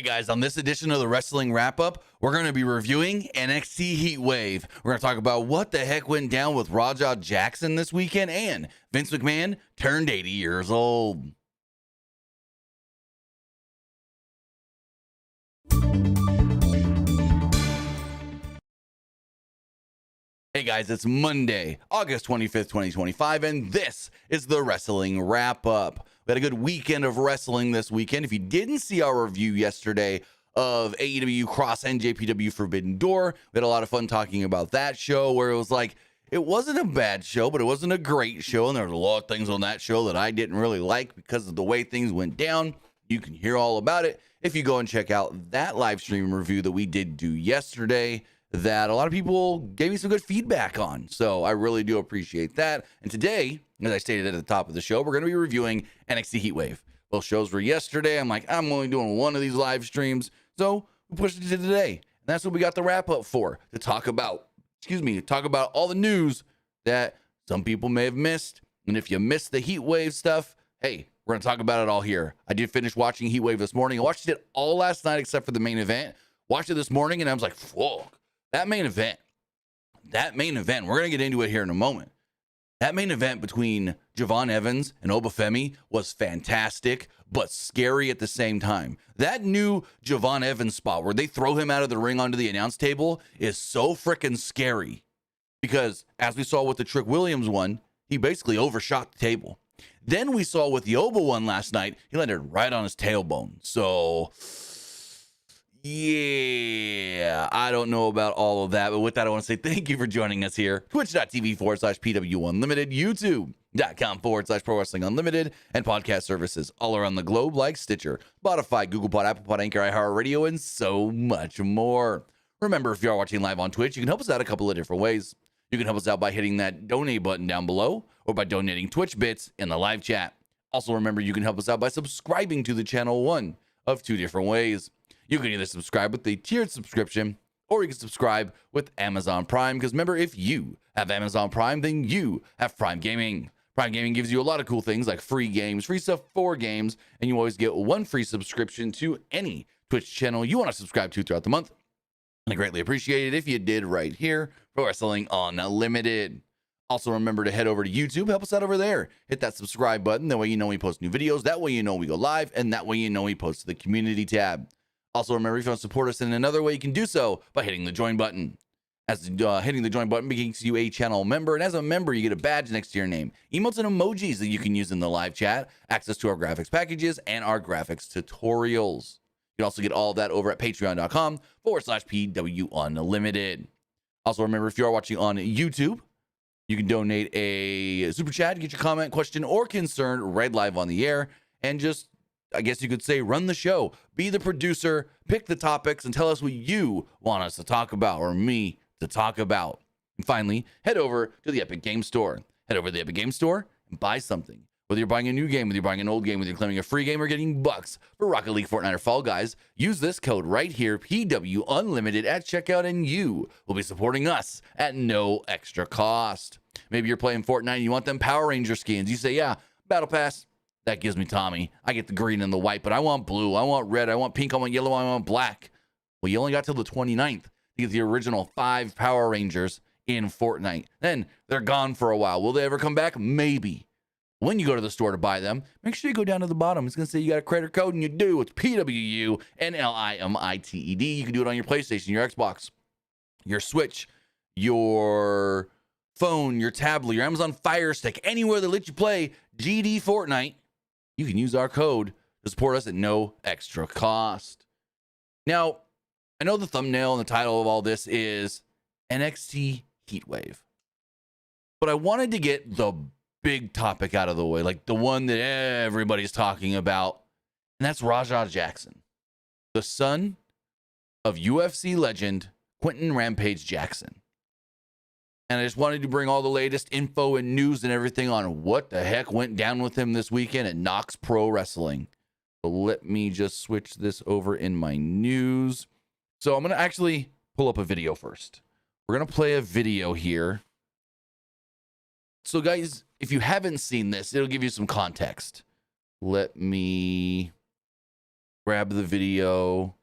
Guys, on this edition of the Wrestling Wrap-Up, we're going to be reviewing NXT Heatwave. We're going to talk about what the heck went down with Raja Jackson this weekend, and Vince McMahon turned 80 years old. Hey guys, it's Monday, August 25th, 2025, and this is the Wrestling Wrap-Up. We had a good weekend of wrestling this weekend. If you didn't see our review yesterday of AEW Cross and JPW Forbidden Door, we had a lot of fun talking about that show, where it was like, it wasn't a bad show, but it wasn't a great show, and there was a lot of things on that show that I didn't really like because of the way things went down. You can hear all about it if you go and check out that live stream review that we did do yesterday, that a lot of people gave me some good feedback on. So I really do appreciate that. And today, as I stated at the top of the show, we're going to be reviewing NXT Heatwave. Both shows were yesterday. I'm like, I'm only doing one of these live streams. So we pushed it to today. And that's what we got the wrap up for, to talk about all the news that some people may have missed. And if you missed the Heatwave stuff, hey, we're going to talk about it all here. I did finish watching Heatwave this morning. I watched it all last night except for the main event. Watched it this morning and I was like, whoa. That main event, we're going to get into it here in a moment. That main event between Javon Evans and Obafemi was fantastic, but scary at the same time. That new Javon Evans spot where they throw him out of the ring onto the announce table is so freaking scary. Because as we saw with the Trick Williams one, he basically overshot the table. Then we saw with the Oba one last night, he landed right on his tailbone. So yeah, I don't know about all of that, but with that, I want to say thank you for joining us here. Twitch.tv/PWU Unlimited, YouTube.com/Pro Wrestling Unlimited, and podcast services all around the globe like Stitcher, Spotify, Google Pod, Apple Pod, Anchor, iHeartRadio, and so much more. Remember, if you are watching live on Twitch, you can help us out a couple of different ways. You can help us out by hitting that donate button down below, or by donating Twitch bits in the live chat. Also, remember, you can help us out by subscribing to the channel, one of two different ways. You can either subscribe with the tiered subscription, or you can subscribe with Amazon Prime, because remember, if you have Amazon Prime, then you have Prime Gaming. Prime Gaming gives you a lot of cool things like free games, free stuff for games, and you always get one free subscription to any Twitch channel you want to subscribe to throughout the month. And I greatly appreciate it if you did right here, Pro Wrestling Unlimited. Also, remember to head over to YouTube, help us out over there. Hit that subscribe button, that way you know we post new videos, that way you know we go live, and that way you know we post to the community tab. Also, remember, if you want to support us in another way, you can do so by hitting the join button. As hitting the join button makes you a channel member, and as a member, you get a badge next to your name, emotes and emojis that you can use in the live chat, access to our graphics packages, and our graphics tutorials. You can also get all of that over at patreon.com/PWU Unlimited. Also, remember, if you are watching on YouTube, you can donate a super chat, get your comment, question, or concern read live on the air, and just, I guess you could say, run the show, be the producer, pick the topics, and tell us what you want us to talk about, or me to talk about. And finally, head over to the Epic Game Store. Head over to the Epic Game Store and buy something. Whether you're buying a new game, whether you're buying an old game, whether you're claiming a free game or getting bucks for Rocket League, Fortnite, or Fall Guys, use this code right here, PW Unlimited, at checkout, and you will be supporting us at no extra cost. Maybe you're playing Fortnite and you want them Power Ranger skins. You say, yeah, Battle Pass. That gives me Tommy. I get the green and the white, but I want blue, I want red, I want pink, I want yellow, I want black. Well, you only got till the 29th to get the original 5 Power Rangers in Fortnite. Then they're gone for a while. Will they ever come back? Maybe. When you go to the store to buy them, make sure you go down to the bottom. It's going to say you got a credit code, and you do. It's PWU NLIMITED. You can do it on your PlayStation, your Xbox, your Switch, your phone, your tablet, your Amazon Fire Stick, anywhere that lets you play GD Fortnite. You can use our code to support us at no extra cost. Now, I know the thumbnail and the title of all this is NXT Heatwave, but I wanted to get the big topic out of the way, like the one that everybody's talking about, and that's Raja Jackson, the son of UFC legend Quentin Rampage Jackson. And I just wanted to bring all the latest info and news and everything on what the heck went down with him this weekend at Knox Pro Wrestling. So let me just switch this over in my news. So I'm going to actually pull up a video first. We're going to play a video here. So guys, if you haven't seen this, it'll give you some context. Let me grab the video.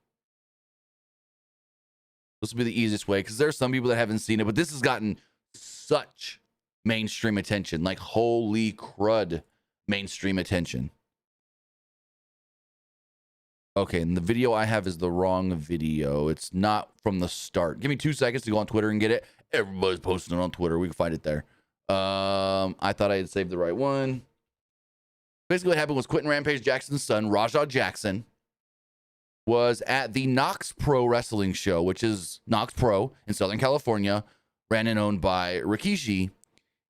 This will be the easiest way because there's some people that haven't seen it, but this has gotten such mainstream attention. Like, holy crud, mainstream attention. Okay, and the video I have is the wrong video. It's not from the start. Give me 2 seconds to go on Twitter and get it. Everybody's posting it on Twitter. We can find it there. I thought I had saved the right one. Basically, what happened was Quentin Rampage Jackson's son, Rajah Jackson, was at the Knox Pro Wrestling Show, which is Knox Pro in Southern California, ran and owned by Rikishi.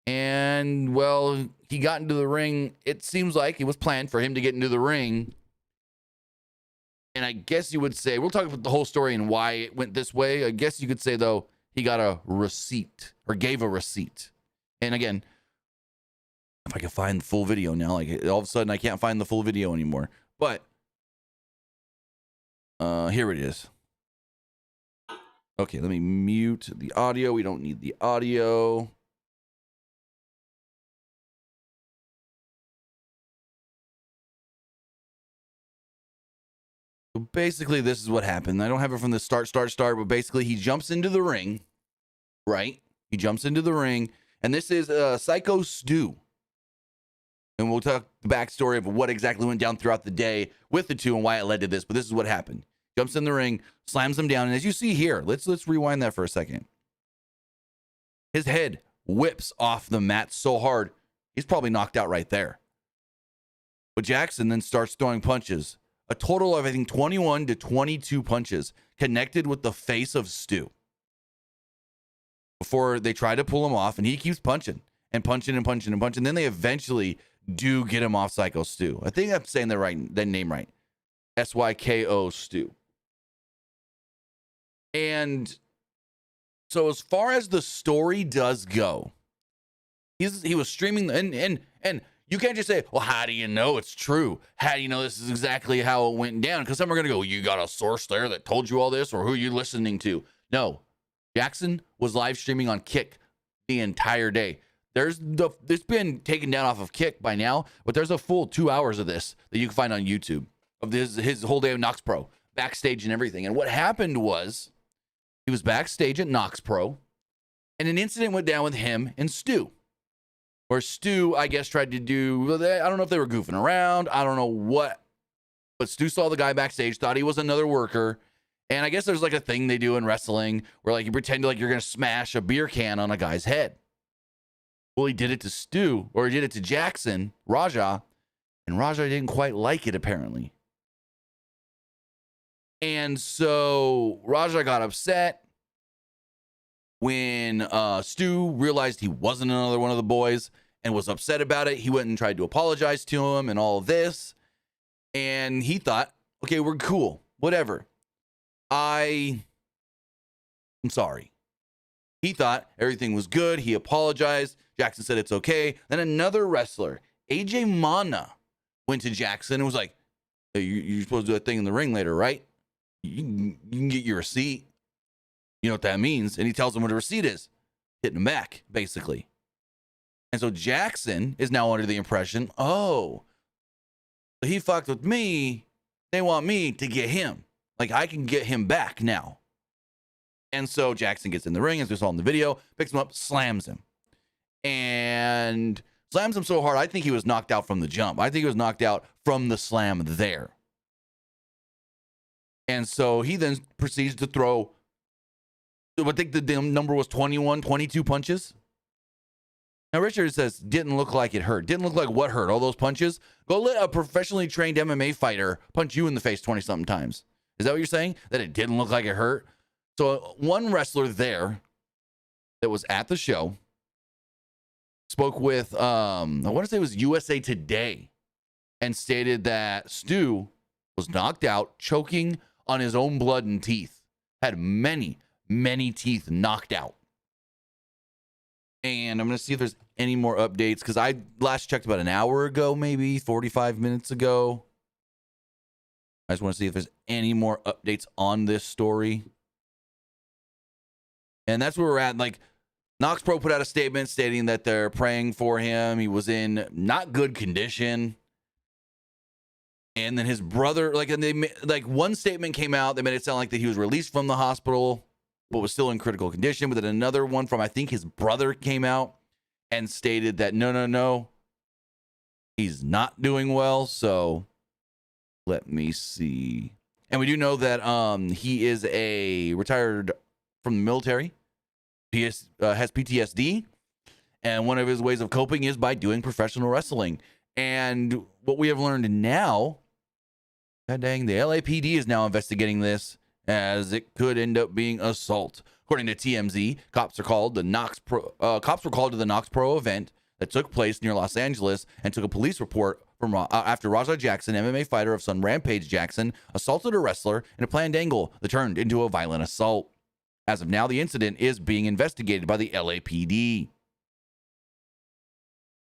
And, well, he got into the ring. It seems like it was planned for him to get into the ring. And I guess you would say, we'll talk about the whole story and why it went this way. I guess you could say, though, he got a receipt or gave a receipt. And again, if I can find the full video now, like all of a sudden I can't find the full video anymore. But here it is. Okay, let me mute the audio. We don't need the audio. So basically, this is what happened. I don't have it from the start, but basically he jumps into the ring, right? He jumps into the ring, and this is Psycho Stu. And we'll talk the backstory of what exactly went down throughout the day with the two and why it led to this. But this is what happened. Jumps in the ring, slams him down, and as you see here, let's rewind that for a second. His head whips off the mat so hard, he's probably knocked out right there. But Jackson then starts throwing punches. A total of, I think, 21 to 22 punches connected with the face of Stu before they try to pull him off, and he keeps punching and punching and punching and punching. Then they eventually do get him off Psycho Stu. I think I'm saying that name right. SYKO Stu. And so as far as the story does go, he was streaming, and you can't just say, well, how do you know it's true? How do you know this is exactly how it went down? Because some are going to go, you got a source there that told you all this, or who are you listening to? No. Jackson was live streaming on Kick the entire day. It's been taken down off of Kick by now, but there's a full 2 hours of this that you can find on YouTube of his whole day of Knox Pro, backstage and everything. And what happened was he was backstage at Knox Pro, and an incident went down with him and Stu. Where Stu, I guess, tried to do, I don't know if they were goofing around. I don't know what. But Stu saw the guy backstage, thought he was another worker. And I guess there's like a thing they do in wrestling where like you pretend like you're going to smash a beer can on a guy's head. Well, he did it to Stu, or he did it to Jackson, Rajah, and Rajah didn't quite like it apparently. And so Rajah got upset when Stu realized he wasn't another one of the boys and was upset about it. He went and tried to apologize to him and all of this. And he thought, okay, we're cool. Whatever. I'm sorry. He thought everything was good. He apologized. Jackson said it's okay. Then another wrestler, AJ Mana, went to Jackson and was like, hey, you're supposed to do a thing in the ring later, right? You can get your receipt. You know what that means? And he tells him what a receipt is. Hitting him back, basically. And so Jackson is now under the impression, oh, so he fucked with me. They want me to get him. Like, I can get him back now. And so Jackson gets in the ring, as we saw in the video, picks him up, slams him. And slams him so hard, I think he was knocked out from the jump. I think he was knocked out from the slam there. And so he then proceeds to throw, I think the number was 21, 22 punches. Now, Richard says, didn't look like it hurt. Didn't look like what hurt? All those punches? Go let a professionally trained MMA fighter punch you in the face 20-something times. Is that what you're saying? That it didn't look like it hurt? So one wrestler there that was at the show spoke with, I want to say it was USA Today, and stated that Stu was knocked out, choking on his own blood and teeth. Had many teeth knocked out. And I'm going to see if there's any more updates, because I last checked about an hour ago, maybe 45 minutes ago. I just want to see if there's any more updates on this story. And that's where we're at. Like, Knox Pro put out a statement stating that they're praying for him. He was in not good condition. And then his brother, like one statement came out. They made it sound like that he was released from the hospital, but was still in critical condition. But then another one from, I think, his brother came out and stated that no, he's not doing well. So let me see. And we do know that he is a retired from the military. He has PTSD. And one of his ways of coping is by doing professional wrestling. And what we have learned now, god dang, the LAPD is now investigating this, as it could end up being assault. According to TMZ, cops were called to the Knox Pro event that took place near Los Angeles and took a police report from after Raja Jackson, MMA fighter of son Rampage Jackson, assaulted a wrestler in a planned angle that turned into a violent assault. As of now, the incident is being investigated by the LAPD.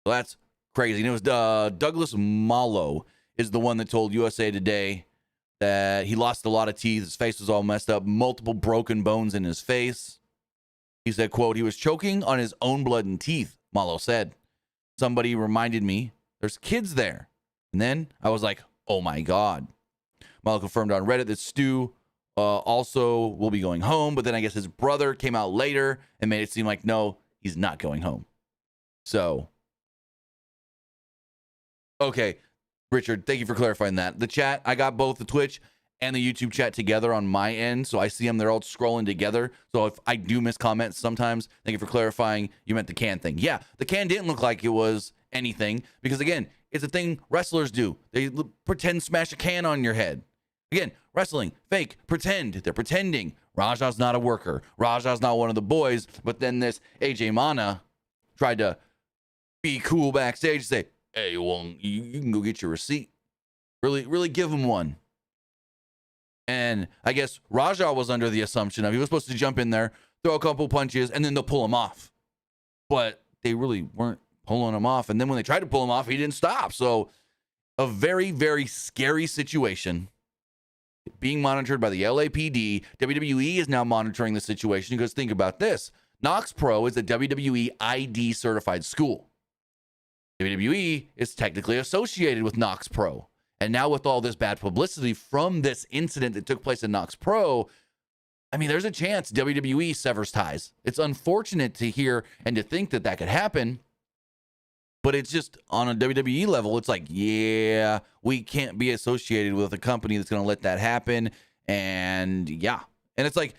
So that's crazy. And it was Douglas Mallow is the one that told USA Today that he lost a lot of teeth. His face was all messed up, multiple broken bones in his face. He said, quote, he was choking on his own blood and teeth, Mallow said. Somebody reminded me there's kids there. And then I was like, oh my God. Mallow confirmed on Reddit that Stu also will be going home. But then I guess his brother came out later and made it seem like, no, he's not going home. So, okay. Richard, thank you for clarifying that. The chat, I got both the Twitch and the YouTube chat together on my end, so I see them. They're all scrolling together. So if I do miss comments sometimes, thank you for clarifying. You meant the can thing. Yeah, the can didn't look like it was anything because, again, it's a thing wrestlers do. They pretend smash a can on your head. Again, wrestling, fake, pretend. They're pretending. Raja's not a worker. Raja's not one of the boys. But then this AJ Mana tried to be cool backstage and say, hey, well, you can go get your receipt. Really give him one. And I guess Raja was under the assumption of he was supposed to jump in there, throw a couple punches, and then they'll pull him off. But they really weren't pulling him off. And then when they tried to pull him off, he didn't stop. So a very, very scary situation being monitored by the LAPD. WWE is now monitoring the situation because think about this. Knox Pro is a WWE ID certified school. WWE is technically associated with Knox Pro. And now with all this bad publicity from this incident that took place in Knox Pro, I mean, there's a chance WWE severs ties. It's unfortunate to hear and to think that that could happen. But it's just on a WWE level, it's like, yeah, we can't be associated with a company that's going to let that happen. And yeah. And it's like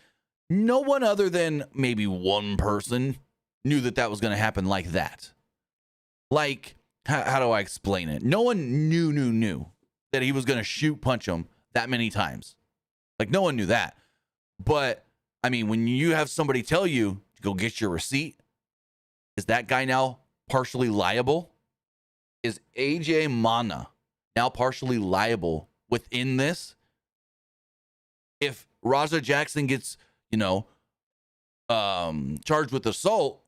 no one other than maybe one person knew that that was going to happen like that. Like, how do I explain it? No one knew that he was going to punch him that many times. Like, no one knew that. But, I mean, when you have somebody tell you to go get your receipt, is that guy now partially liable? Is AJ Mana now partially liable within this? If Raja Jackson gets, charged with assault,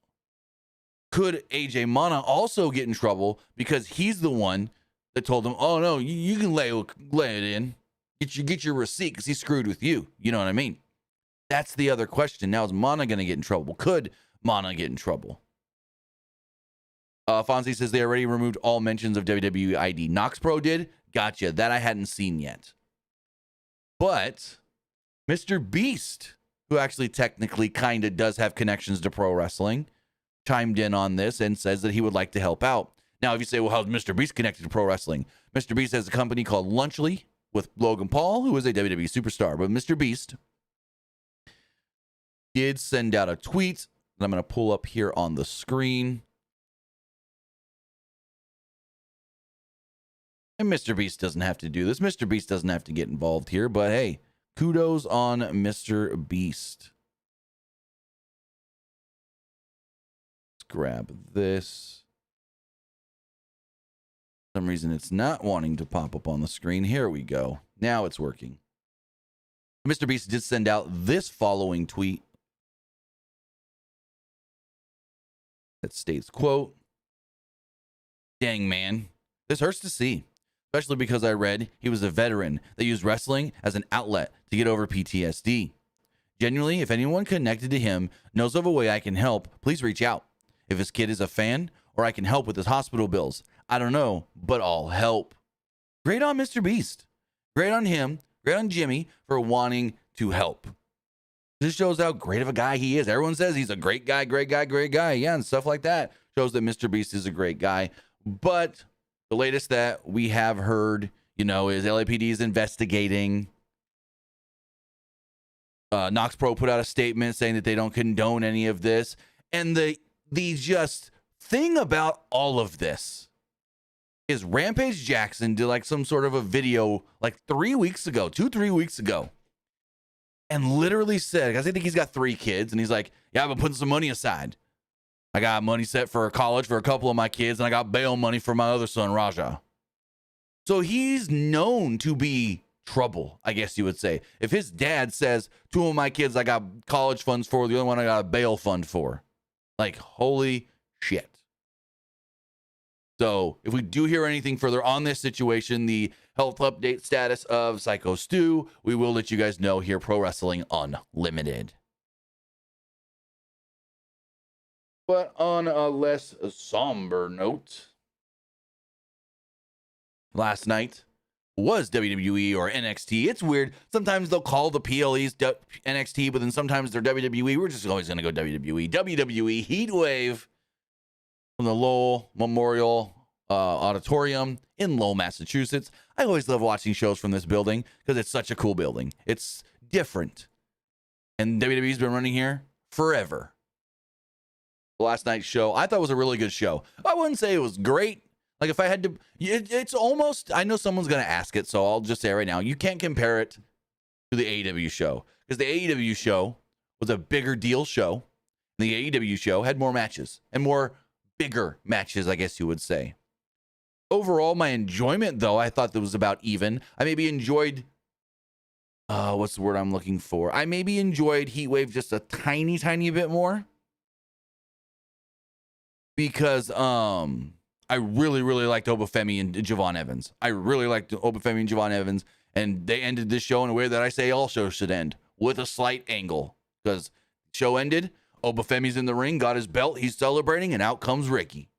could AJ Mana also get in trouble because he's the one that told him, oh, no, you can lay it in. Get your receipt because he screwed with you. You know what I mean? That's the other question. Now, is Mana going to get in trouble? Could Mana get in trouble? Fonzie says they already removed all mentions of WWE ID. Knox Pro did? Gotcha. That I hadn't seen yet. But Mr. Beast, who actually technically kind of does have connections to pro wrestling, chimed in on this and says that he would like to help out. Now, if you say, well, how's Mr. Beast connected to pro wrestling? Mr. Beast has a company called Lunchly with Logan Paul, who is a WWE superstar. But Mr. Beast did send out a tweet that I'm going to pull up here on the screen. And Mr. Beast doesn't have to do this. Mr. Beast doesn't have to get involved here. But hey, kudos on Mr. Beast. Grab this. For some reason it's not wanting to pop up on the screen. Here we go. Now it's working. Mr. Beast did send out this following tweet that states, quote, dang man, this hurts to see, especially because I read he was a veteran that used wrestling as an outlet to get over PTSD. Genuinely, if anyone connected to him knows of a way I can help, please reach out. If his kid is a fan, or I can help with his hospital bills. I don't know, but I'll help. Great on Mr. Beast. Great on him. Great on Jimmy for wanting to help. This shows how great of a guy he is. Everyone says he's a great guy, great guy, great guy. Yeah, and stuff like that shows that Mr. Beast is a great guy. But the latest that we have heard, is LAPD is investigating. Knox Pro put out a statement saying that they don't condone any of this. And the just thing about all of this is Rampage Jackson did like some sort of a video like 3 weeks ago, 2-3 weeks ago, and literally said, I think he's got 3 kids, and he's like, yeah, I've been putting some money aside. I got money set for college for a couple of my kids, and I got bail money for my other son, Raja. So he's known to be trouble, I guess you would say. If his dad says, 2 of my kids I got college funds for, the other one I got a bail fund for. Like, holy shit. So if we do hear anything further on this situation, the health update status of Psycho Stu, we will let you guys know here, Pro Wrestling Unlimited. But on a less somber note, last night was WWE or NXT. It's weird. Sometimes they'll call the PLEs NXT, but then sometimes they're WWE. We're just always going to go WWE. WWE Heatwave from the Lowell Memorial Auditorium in Lowell, Massachusetts. I always love watching shows from this building because it's such a cool building. It's different. And WWE's been running here forever. The last night's show, I thought was a really good show. I wouldn't say it was great. Like if I had to, it's almost, I know someone's going to ask it, so I'll just say right now, you can't compare it to the AEW show because the AEW show was a bigger deal show. The AEW show had more matches and more bigger matches, I guess you would say. Overall, my enjoyment, though, I thought that was about even. I maybe enjoyed, what's the word I'm looking for? I maybe enjoyed Heatwave just a tiny, tiny bit more. Because I really, really liked Obafemi and Javon Evans. I really liked Obafemi and Javon Evans. And they ended this show in a way that I say all shows should end, with a slight angle. Because show ended, Obafemi's in the ring, got his belt, he's celebrating, and out comes Ricky.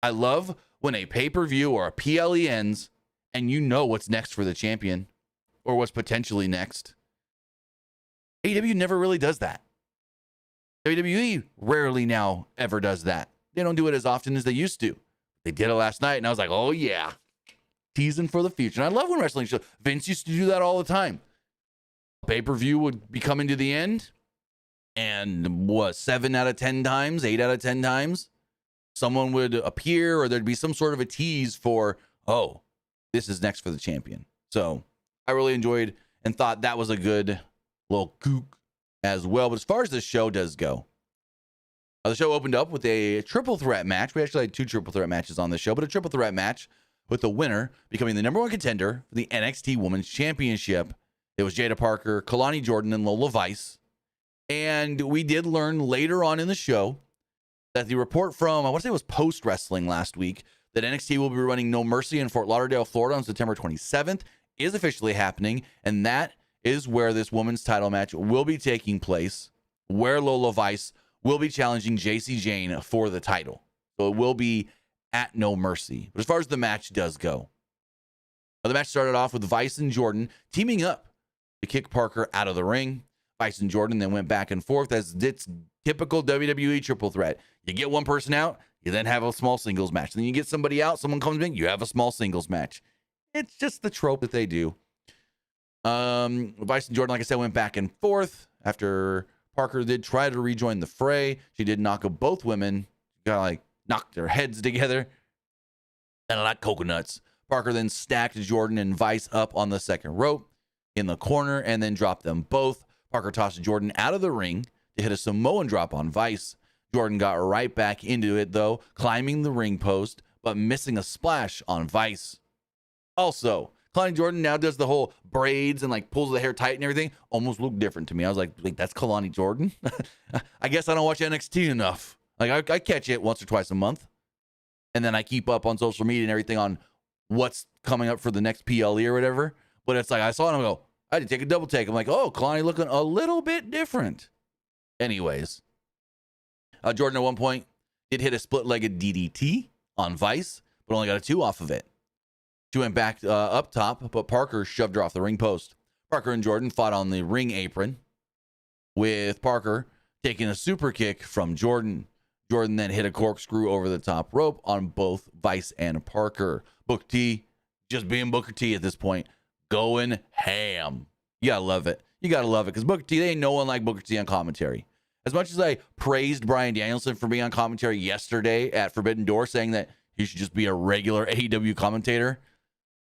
I love when a pay-per-view or a PLE ends, and you know what's next for the champion, or what's potentially next. AEW never really does that. WWE rarely now ever does that. They don't do it as often as they used to. They did it last night, and I was like, oh, yeah. Teasing for the future. And I love when wrestling shows. Vince used to do that all the time. Pay-per-view would be coming to the end, and 7 out of 10 times, 8 out of 10 times, someone would appear, or there'd be some sort of a tease for, oh, this is next for the champion. So I really enjoyed and thought that was a good little kook as well. But as far as the show does go, the show opened up with a triple threat match. We actually had 2 triple threat matches on the show, but a triple threat match with the winner becoming the #1 contender for the NXT Women's Championship. It was Jada Parker, Kalani Jordynne, and Lola Vice. And we did learn later on in the show that the report from, I want to say it was Post Wrestling last week, that NXT will be running No Mercy in Fort Lauderdale, Florida on September 27th is officially happening. And that is where this women's title match will be taking place, where Lola Vice will be challenging JC Jane for the title. So it will be at No Mercy. But as far as the match does go, the match started off with Vice and Jordynne teaming up to kick Parker out of the ring. Vice and Jordynne then went back and forth as it's typical WWE triple threat. You get one person out, you then have a small singles match. Then you get somebody out, someone comes in, you have a small singles match. It's just the trope that they do. Vice and Jordynne, like I said, went back and forth after Parker did try to rejoin the fray. She did knock up both women, knocked their heads together, and like coconuts. Parker then stacked Jordynne and Vice up on the second rope in the corner and then dropped them both. Parker tossed Jordynne out of the ring to hit a Samoan drop on Vice. Jordynne got right back into it, though, climbing the ring post, but missing a splash on Vice. Also, Kalani Jordynne now does the whole braids and pulls the hair tight and everything. Almost looked different to me. I was like, wait, that's Kalani Jordynne? I guess I don't watch NXT enough. I catch it once or twice a month. And then I keep up on social media and everything on what's coming up for the next PLE or whatever. But it's I saw it and I go, I had to take a double take. I'm like, oh, Kalani looking a little bit different. Anyways, Jordynne at one point did hit a split-legged DDT on Vice, but only got a 2 off of it. She went back up top, but Parker shoved her off the ring post. Parker and Jordynne fought on the ring apron, with Parker taking a super kick from Jordynne. Jordynne then hit a corkscrew over the top rope on both Vice and Parker. Booker T, just being Booker T at this point, going ham. You gotta love it. You gotta love it, because Booker T, they ain't no one like Booker T on commentary. As much as I praised Bryan Danielson for being on commentary yesterday at Forbidden Door, saying that he should just be a regular AEW commentator,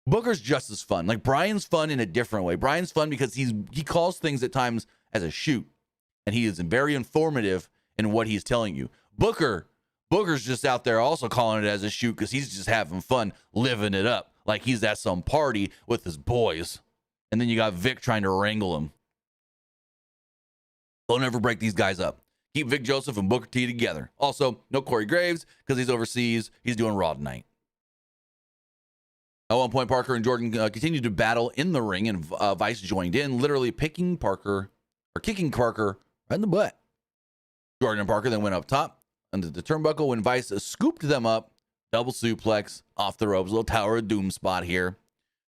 Booker's just as fun. Like, Bryan's fun in a different way. Bryan's fun because he calls things at times as a shoot, and he is very informative in what he's telling you. Booker's just out there also calling it as a shoot because he's just having fun, living it up like he's at some party with his boys. And then you got Vic trying to wrangle him. Don't ever break these guys up. Keep Vic Joseph and Booker T together. Also, no Corey Graves because he's overseas. He's doing Raw tonight. At one point, Parker and Jordynne continued to battle in the ring, and Vice joined in, literally kicking Parker right in the butt. Jordynne and Parker then went up top under the turnbuckle when Vice scooped them up. Double suplex off the ropes, little Tower of Doom spot here.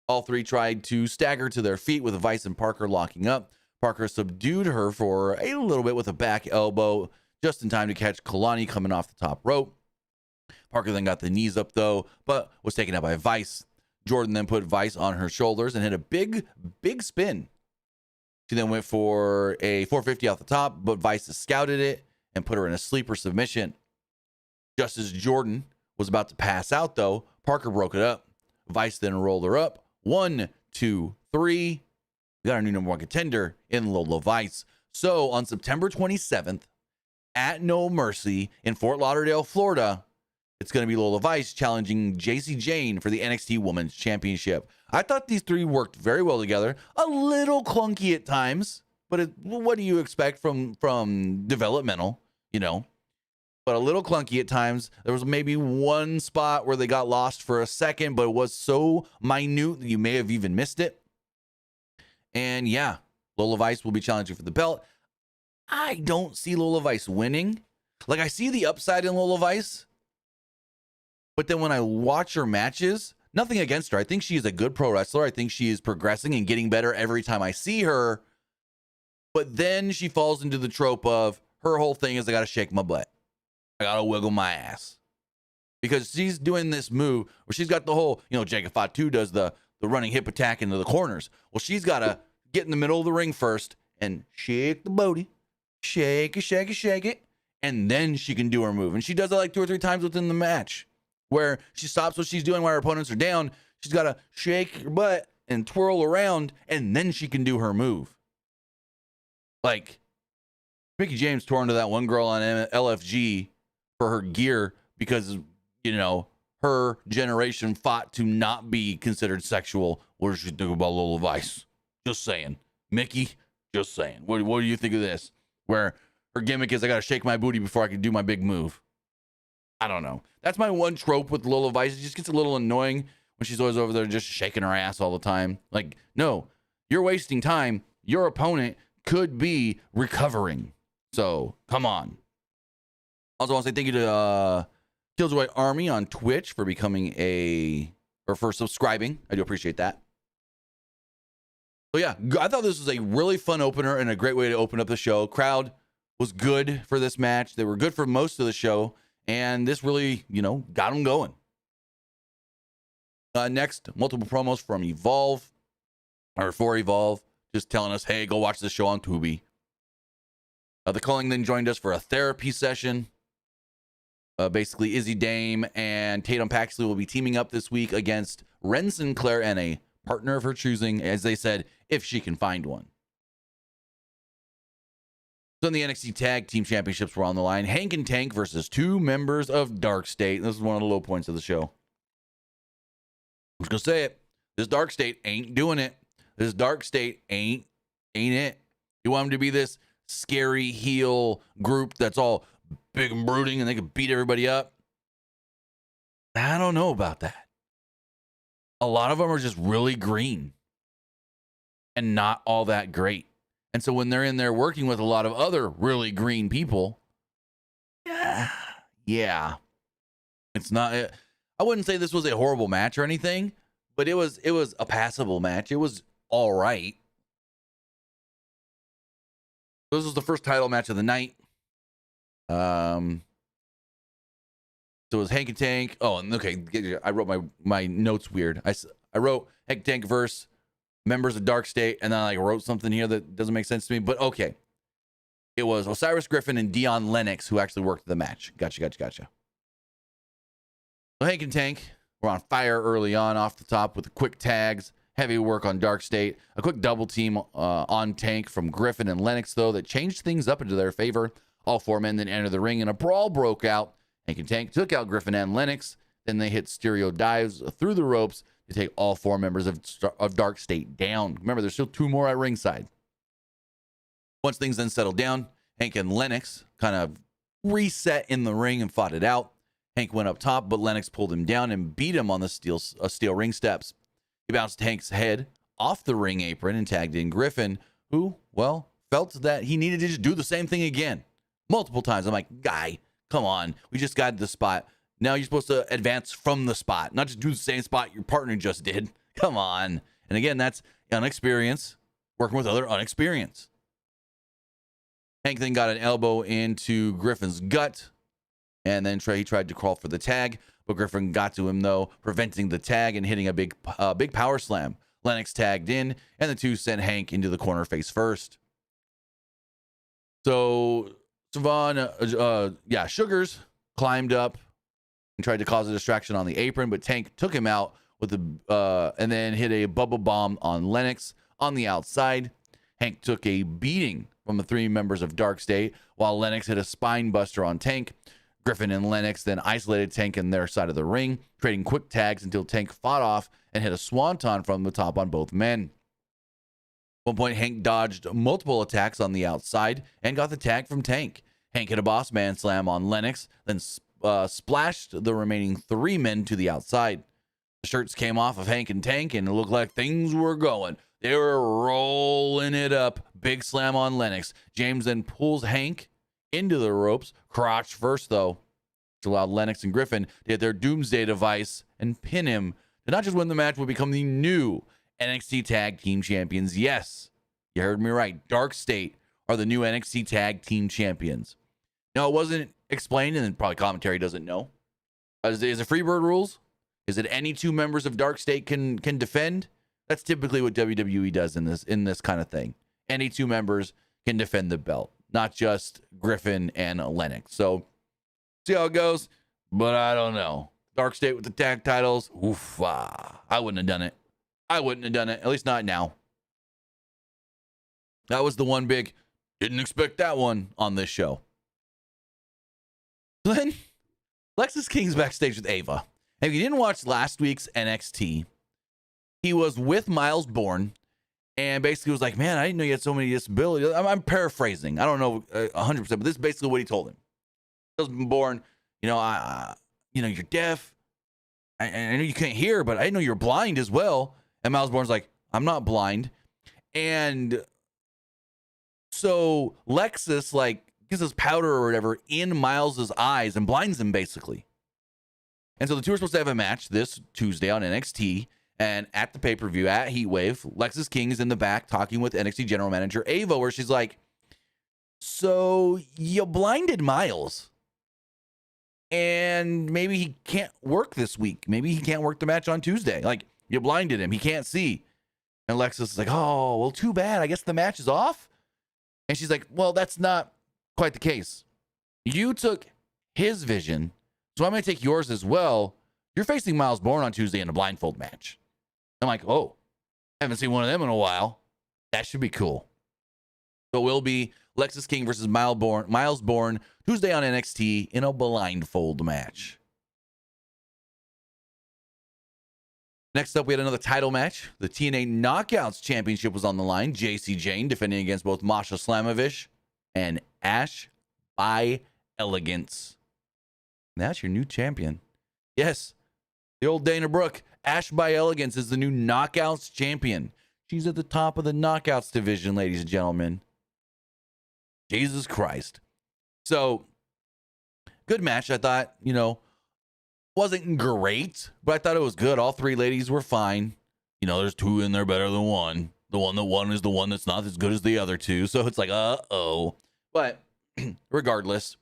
All three tried to stagger to their feet with Vice and Parker locking up. Parker subdued her for a little bit with a back elbow, just in time to catch Kalani coming off the top rope. Parker then got the knees up, though, but was taken out by Vice. Jordynne then put Vice on her shoulders and hit a big spin. She then went for a 450 off the top, but Vice scouted it and put her in a sleeper submission. Just as Jordynne was about to pass out, though, Parker broke it up. Vice then rolled her up. 1, 2, 3. We got our new number one contender in Lola Vice. So on September 27th at No Mercy in Fort Lauderdale, Florida, it's going to be Lola Vice challenging JC Jane for the NXT Women's Championship. I thought these three worked very well together. A little clunky at times, but what do you expect from developmental, you know? But a little clunky at times. There was maybe one spot where they got lost for a second, but it was so minute that you may have even missed it. And yeah, Lola Vice will be challenging for the belt. I don't see Lola Vice winning. Like, I see the upside in Lola Vice, but then when I watch her matches, nothing against her. I think she is a good pro wrestler. I think she is progressing and getting better every time I see her. But then she falls into the trope of her whole thing is I got to shake my butt. I got to wiggle my ass. Because she's doing this move where she's got the whole, Jacob Fatu does the running hip attack into the corners. Well, she's got to get in the middle of the ring first and shake the booty. Shake it, shake it, shake it. And then she can do her move. And she does it like 2 or 3 times within the match, where she stops what she's doing while her opponents are down. She's got to shake her butt and twirl around, and then she can do her move. Like, Mickie James tore into that one girl on LFG for her gear because, her generation fought to not be considered sexual. What does she think about Lola Vice? Just saying. Mickie, just saying. What do you think of this? Where her gimmick is I got to shake my booty before I can do my big move. I don't know. That's my one trope with Lola Vice. It just gets a little annoying when she's always over there just shaking her ass all the time. Like, no, you're wasting time. Your opponent could be recovering. So, come on. Also, I want to say thank you to Killjoy Army on Twitch for for subscribing. I do appreciate that. So, yeah, I thought this was a really fun opener and a great way to open up the show. Crowd was good for this match. They were good for most of the show. And this really, got them going. Next, multiple promos from for Evolve, just telling us, hey, go watch the show on Tubi. The Calling then joined us for a therapy session. Basically, Izzy Dame and Tatum Paxley will be teaming up this week against Ren Sinclair and a partner of her choosing, as they said, if she can find one. So in the NXT Tag Team Championships were on the line. Hank and Tank versus 2 members of Dark State. This is one of the low points of the show. I'm just going to say it. This Dark State ain't doing it. This Dark State ain't it. You want them to be this scary heel group that's all big and brooding and they can beat everybody up? I don't know about that. A lot of them are just really green and not all that great. And so when they're in there working with a lot of other really green people, yeah, it's not. I wouldn't say this was a horrible match or anything, but it was a passable match. It was all right. This was the first title match of the night. So it was Hank and Tank. Oh, and okay, I wrote my notes weird. I wrote Hank and Tank versus members of Dark State, and then I wrote something here that doesn't make sense to me. But okay, it was Osiris Griffin and Dion Lennox who actually worked the match. Gotcha. So Hank and Tank were on fire early on, off the top with the quick tags, heavy work on Dark State, a quick double team on Tank from Griffin and Lennox, though, that changed things up into their favor. All four men then entered the ring, and a brawl broke out. Hank and Tank took out Griffin and Lennox. Then they hit stereo dives through the ropes to take all four members of Dark State down. Remember, there's still two more at ringside. Once things then settled down, Hank and Lennox kind of reset in the ring and fought it out. Hank went up top, but Lennox pulled him down and beat him on the steel ring steps. He bounced Hank's head off the ring apron and tagged in Griffin, who, well, felt that he needed to just do the same thing again. Multiple times. I'm like, guy, come on. We just got the spot. Now you're supposed to advance from the spot, not just do the same spot your partner just did. Come on. And again, that's inexperience working with other unexperienced. Hank then got an elbow into Griffin's gut, and then he tried to crawl for the tag, but Griffin got to him, though, preventing the tag and hitting a big power slam. Lennox tagged in, and the two sent Hank into the corner face first. So Sugars climbed up and tried to cause a distraction on the apron, but Tank took him out with and then hit a bubble bomb on Lennox on the outside. Hank took a beating from the three members of Dark State, while Lennox hit a spine buster on Tank. Griffin and Lennox then isolated Tank in their side of the ring, trading quick tags until Tank fought off and hit a swanton from the top on both men. At one point, Hank dodged multiple attacks on the outside and got the tag from Tank. Hank hit a boss man slam on Lennox, then splashed the remaining three men to the outside. The shirts came off of Hank and Tank, and it looked like things were going. They were rolling it up. Big slam on Lennox. James then pulls Hank into the ropes, crotch first, though, which allowed Lennox and Griffin to hit their doomsday device and pin him to not just win the match, but become the new NXT Tag Team Champions. Yes, you heard me right. Dark State are the new NXT Tag Team Champions. Now, it wasn't explained, and probably commentary doesn't know. Is it Freebird rules? Is it any two members of Dark State can defend? That's typically what WWE does in this kind of thing. Any two members can defend the belt, not just Griffin and Lennox. So, see how it goes, but I don't know. Dark State with the tag titles, I wouldn't have done it. At least not now. That was the one big, didn't expect that one on this show. Then, Lexis King's backstage with Ava. And if you didn't watch last week's NXT, he was with Miles Bourne and basically was like, man, I didn't know you had so many disabilities. I'm paraphrasing. I don't know 100%, but this is basically what he told him. He was Bourne, you're deaf. I know you can't hear, but I didn't know you're blind as well. And Miles Bourne's like, I'm not blind. And so Lexis, gives us powder or whatever in Miles's eyes and blinds him, basically. And so the two are supposed to have a match this Tuesday on NXT. And at the pay-per-view at Heatwave, Lexis King is in the back talking with NXT General Manager Ava, where she's like, so you blinded Miles. And maybe he can't work this week. Maybe he can't work the match on Tuesday. You blinded him. He can't see. And Lexis is like, oh, well, too bad. I guess the match is off. And she's like, well, that's not quite the case. You took his vision, so I'm going to take yours as well. You're facing Miles Bourne on Tuesday in a blindfold match. I'm like, oh, haven't seen one of them in a while. That should be cool. So it will be Lexis King versus Miles Bourne Tuesday on NXT in a blindfold match. Next up, we had another title match. The TNA Knockouts Championship was on the line. JC Jane defending against both Masha Slamovich and Ash by Elegance. That's your new champion. Yes, the old Dana Brooke. Ash by Elegance is the new Knockouts champion. She's at the top of the Knockouts division, ladies and gentlemen. Jesus Christ. So, good match. I thought, Wasn't great, but I thought it was good. All three ladies were fine. You know, there's two in there better than one. The one that won is the one that's not as good as the other two. So it's like, uh-oh. But regardless,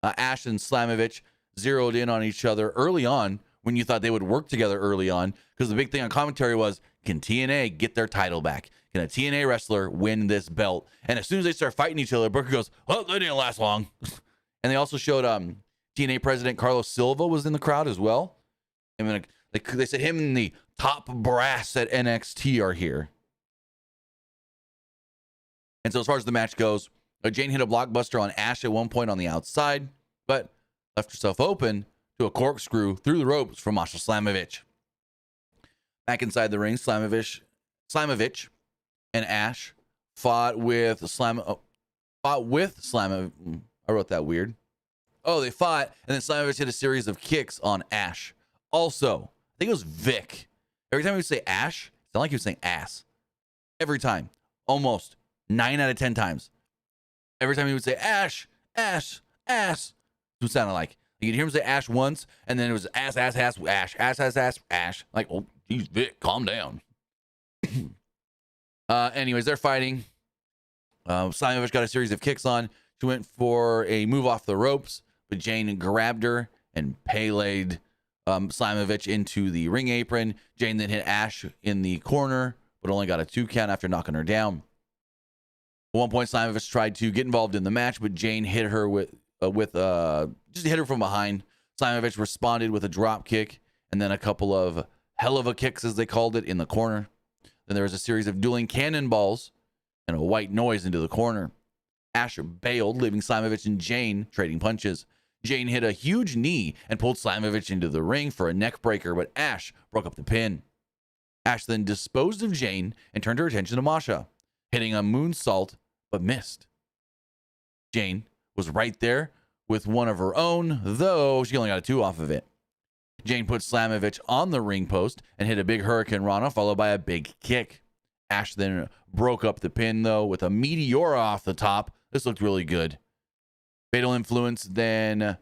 Ash and Slamovich zeroed in on each other early on when you thought they would work together early on, because the big thing on commentary was, can TNA get their title back? Can a TNA wrestler win this belt? And as soon as they start fighting each other, Booker goes, well, they didn't last long. And they also showed TNA president Carlos Silva was in the crowd as well. I mean, they said him and the top brass at NXT are here. And so as far as the match goes, Jane hit a blockbuster on Ash at one point on the outside, but left herself open to a corkscrew through the ropes from Masha Slamovich. Back inside the ring, Slamovich and Ash fought with Slamovich. I wrote that weird. Oh, they fought, and then Slamovich hit a series of kicks on Ash. Also, I think it was Vic. Every time he would say Ash, it sounded like he was saying ass. Every time. Almost 9 out of 10 times. Every time he would say Ash, ass, ass. That's what it sounded like. You could hear him say Ash once, and then it was ass, ass, ass, Ash, ass, ass, ass, Ash. Like, oh, geez, Vic, calm down. Anyways, they're fighting. Slamovich got a series of kicks on. She went for a move off the ropes, but Jane grabbed her and Pele'd Slamovich into the ring apron. Jane then hit Ash in the corner, but only got a 2 count after knocking her down. At one point, Slamovich tried to get involved in the match, but Jane hit her just hit her from behind. Slamovich responded with a drop kick and then a couple of hell of a kicks, as they called it, in the corner. Then there was a series of dueling cannonballs and a white noise into the corner. Ash bailed, leaving Slamovich and Jane trading punches. Jane hit a huge knee and pulled Slamovich into the ring for a neck breaker, but Ash broke up the pin. Ash then disposed of Jane and turned her attention to Masha, hitting a moonsault but missed. Jane was right there with one of her own, though she only got a 2 off of it. Jane put Slamovich on the ring post and hit a big Hurricane Rana, followed by a big kick. Ash then broke up the pin, though, with a Meteora off the top. This looked really good. Fatal Influence then...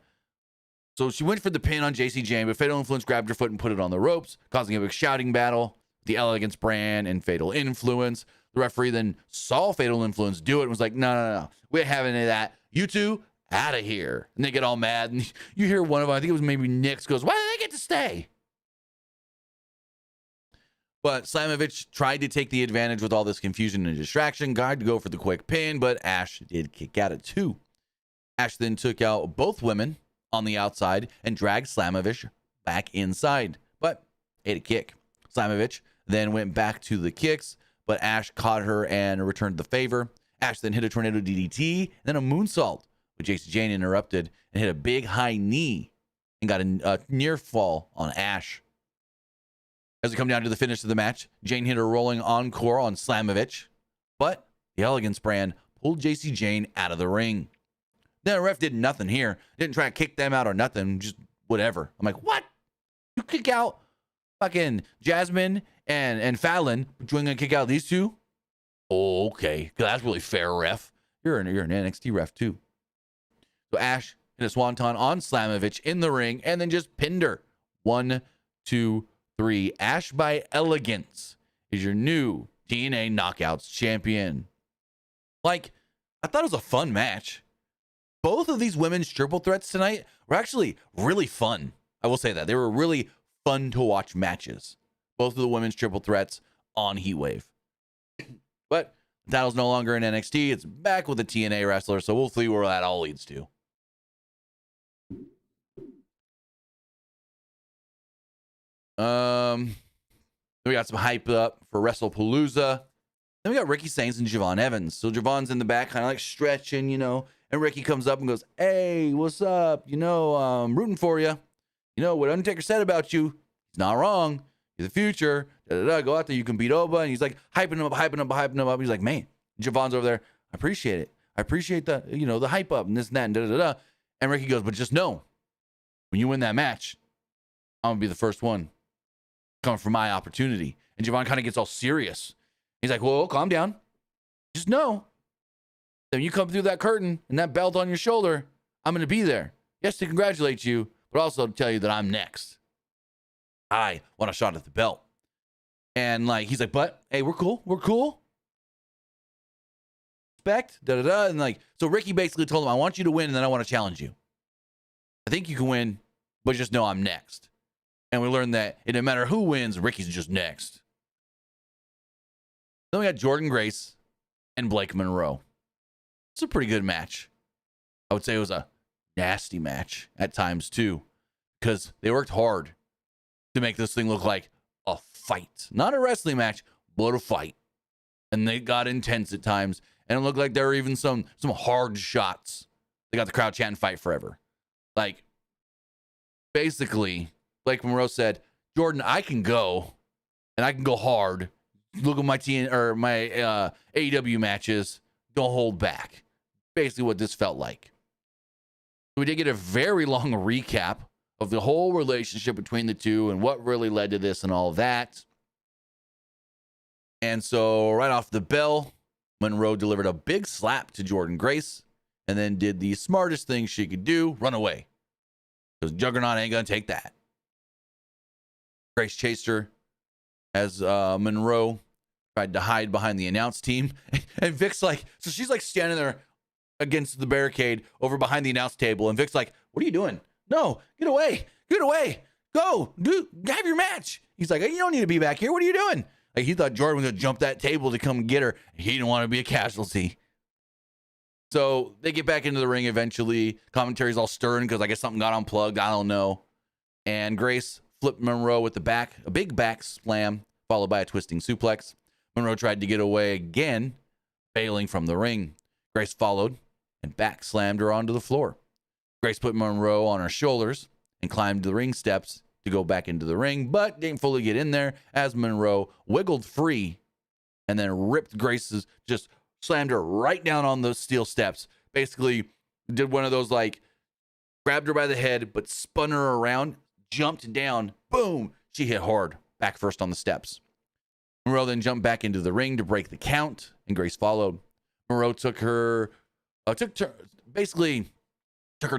So she went for the pin on JC Jane, but Fatal Influence grabbed her foot and put it on the ropes, causing a big shouting battle. The Elegance brand and Fatal Influence. The referee then saw Fatal Influence do it and was like, no. We're having any of that. You two, out of here. And they get all mad. And you hear one of them, I think it was maybe Nix, goes, why do they get to stay? But Slamovich tried to take the advantage with all this confusion and distraction. Tried to go for the quick pin, but Ash did kick out at 2. Ash then took out both women on the outside and dragged Slamovich back inside, but ate a kick. Slamovich then went back to the kicks, but Ash caught her and returned the favor. Ash then hit a tornado DDT, then a moonsault, but JC Jane interrupted and hit a big high knee and got a near fall on Ash. As we come down to the finish of the match, Jane hit a rolling encore on Slamovich, but the Elegance brand pulled JC Jane out of the ring. Then the ref did nothing here. Didn't try to kick them out or nothing, just whatever. I'm like, what? You kick out fucking Jasmine and Fallon, but you ain't gonna kick out these two? Oh, okay. That's really fair, ref. You're an NXT ref too. So Ash hit a swanton on Slamovich in the ring and then just pinned her. 1, 2, 3. Ash by Elegance is your new TNA Knockouts champion. Like, I thought it was a fun match. Both of these women's triple threats tonight were actually really fun. I will say that. They were really fun to watch matches. Both of the women's triple threats on Heatwave. But the title's no longer in NXT. It's back with a TNA wrestler, so we'll see where that all leads to. We got some hype up for WrestlePalooza. Then we got Ricky Sainz and Javon Evans. So Javon's in the back, kind of like stretching, and Ricky comes up and goes, hey, what's up? I'm rooting for you. What Undertaker said about you, he's not wrong. You're the future. Go out there, you can beat Oba. And he's like hyping him up. He's like, man, Javon's over there. I appreciate it. I appreciate the, the hype up and this and that and And Ricky goes, but just know, when you win that match, I'm gonna be the first one coming for my opportunity. And Javon kind of gets all serious. He's like, whoa, calm down. Just know that when you come through that curtain and that belt on your shoulder, I'm going to be there. Yes, to congratulate you, but also to tell you that I'm next. I want a shot at the belt. And like, he's like, but hey, we're cool. We're cool. Respect, da-da-da. And like, so Ricky basically told him, I want you to win, and then I want to challenge you. I think you can win, but just know I'm next. And we learned that it didn't matter who wins, Ricky's just next. Then we got Jordynne Grace and Blake Monroe. It's a pretty good match. I would say it was a nasty match at times too, because they worked hard to make this thing look like a fight. Not a wrestling match, but a fight. And they got intense at times, and it looked like there were even some hard shots. They got the crowd chanting "Fight Forever." Like, basically, Blake Monroe said, Jordynne, I can go, and I can go hard. Look at my AEW matches. Don't hold back. Basically what this felt like. We did get a very long recap of the whole relationship between the two and what really led to this and all that. And so right off the bell, Monroe delivered a big slap to Jordynne Grace and then did the smartest thing she could do, run away. Because Juggernaut ain't going to take that. Grace chased her as Monroe tried to hide behind the announce team. And Vic's like, so she's like standing there against the barricade over behind the announce table. And Vic's like, what are you doing? No, get away. Get away. Go. Have your match. He's like, you don't need to be back here. What are you doing? Like, he thought Jordynne was going to jump that table to come get her. He didn't want to be a casualty. So they get back into the ring eventually. Commentary's all stirring because I guess something got unplugged. I don't know. And Grace flipped Monroe with a big back slam, followed by a twisting suplex. Monroe tried to get away again, bailing from the ring. Grace followed and back slammed her onto the floor. Grace put Monroe on her shoulders and climbed the ring steps to go back into the ring, but didn't fully get in there as Monroe wiggled free and then ripped Grace's, just slammed her right down on those steel steps. Basically did one of those, like, grabbed her by the head, but spun her around, jumped down, boom, she hit hard, back first on the steps. Monroe then jumped back into the ring to break the count, and Grace followed. Monroe took her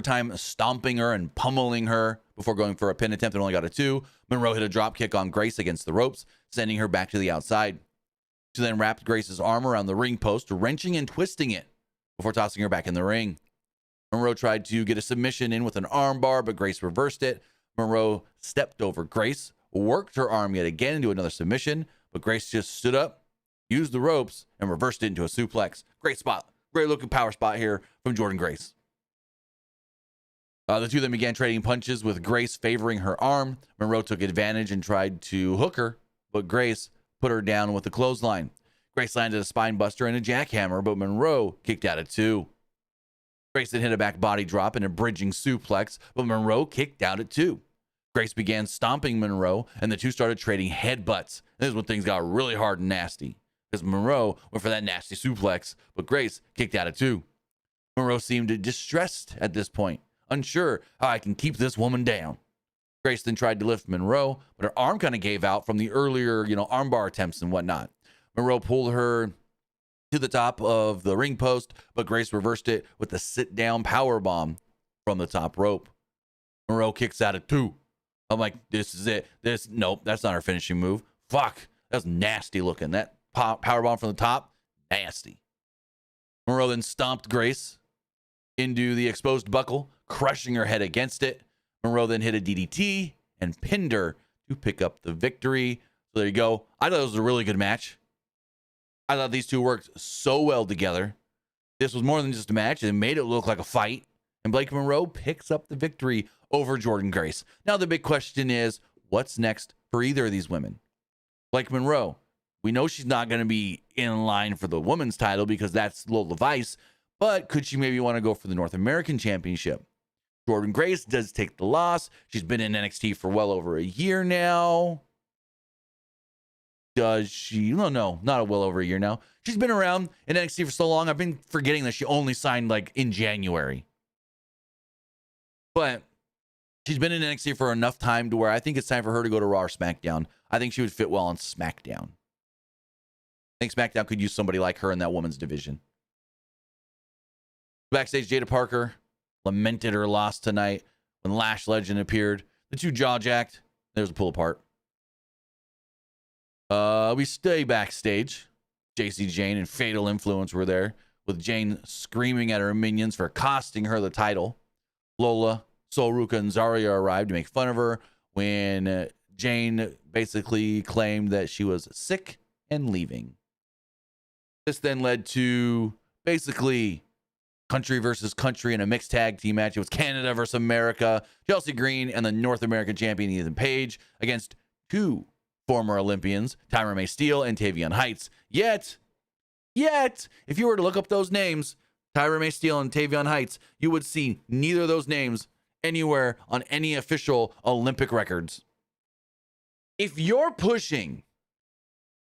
time stomping her and pummeling her before going for a pin attempt and only got a 2. Monroe hit a drop kick on Grace against the ropes, sending her back to the outside. She then wrapped Grace's arm around the ring post, wrenching and twisting it before tossing her back in the ring. Monroe tried to get a submission in with an arm bar, but Grace reversed it. Monroe stepped over Grace, worked her arm yet again into another submission, but Grace just stood up, used the ropes, and reversed it into a suplex. Great spot. Great looking power spot here from Jordynne Grace. The two then began trading punches with Grace favoring her arm. Monroe took advantage and tried to hook her, but Grace put her down with a clothesline. Grace landed a spine buster and a jackhammer, but Monroe kicked out at 2. Grace then hit a back body drop and a bridging suplex, but Monroe kicked out at 2. Grace began stomping Monroe, and the two started trading headbutts. This is when things got really hard and nasty, because Monroe went for that nasty suplex, but Grace kicked out at 2. Monroe seemed distressed at this point, unsure how I can keep this woman down. Grace then tried to lift Monroe, but her arm kind of gave out from the earlier, armbar attempts and whatnot. Monroe pulled her to the top of the ring post, but Grace reversed it with a sit-down power bomb from the top rope. Monroe kicks out at 2. I'm like, this is it. Nope, that's not her finishing move. Fuck, that's nasty looking. That power bomb from the top, nasty. Monroe then stomped Grace into the exposed buckle, crushing her head against it. Monroe then hit a DDT and pinned her to pick up the victory. So there you go. I thought it was a really good match. I thought these two worked so well together. This was more than just a match. It made it look like a fight. And Blake Monroe picks up the victory over Jordynne Grace. Now the big question is, what's next for either of these women? Blake Monroe, we know she's not going to be in line for the women's title because that's Lola Vice, but could she maybe want to go for the North American Championship? Jordynne Grace does take the loss. She's been in NXT for well over a year now. Does she? No, not a well over a year now. She's been around in NXT for so long. I've been forgetting that she only signed like in January. But she's been in NXT for enough time to where I think it's time for her to go to Raw or SmackDown. I think she would fit well on SmackDown. I think SmackDown could use somebody like her in that women's division. Backstage, Jada Parker lamented her loss tonight. when Lash Legend appeared. The two jaw jacked. There's a pull apart. We stay backstage. JC Jane and Fatal Influence were there, with Jane screaming at her minions for costing her the title. Lola, Sol Ruca, and Zarya arrived to make fun of her when Jane basically claimed that she was sick and leaving. This then led to basically country versus country in a mixed tag team match. It was Canada versus America. Chelsea Green and the North American champion Ethan Page against two former Olympians, Tyra May Steele and Tavion Heights. Yet, if you were to look up those names, Tyra May Steele and Tavion Heights, you would see neither of those names anywhere on any official Olympic records. If you're pushing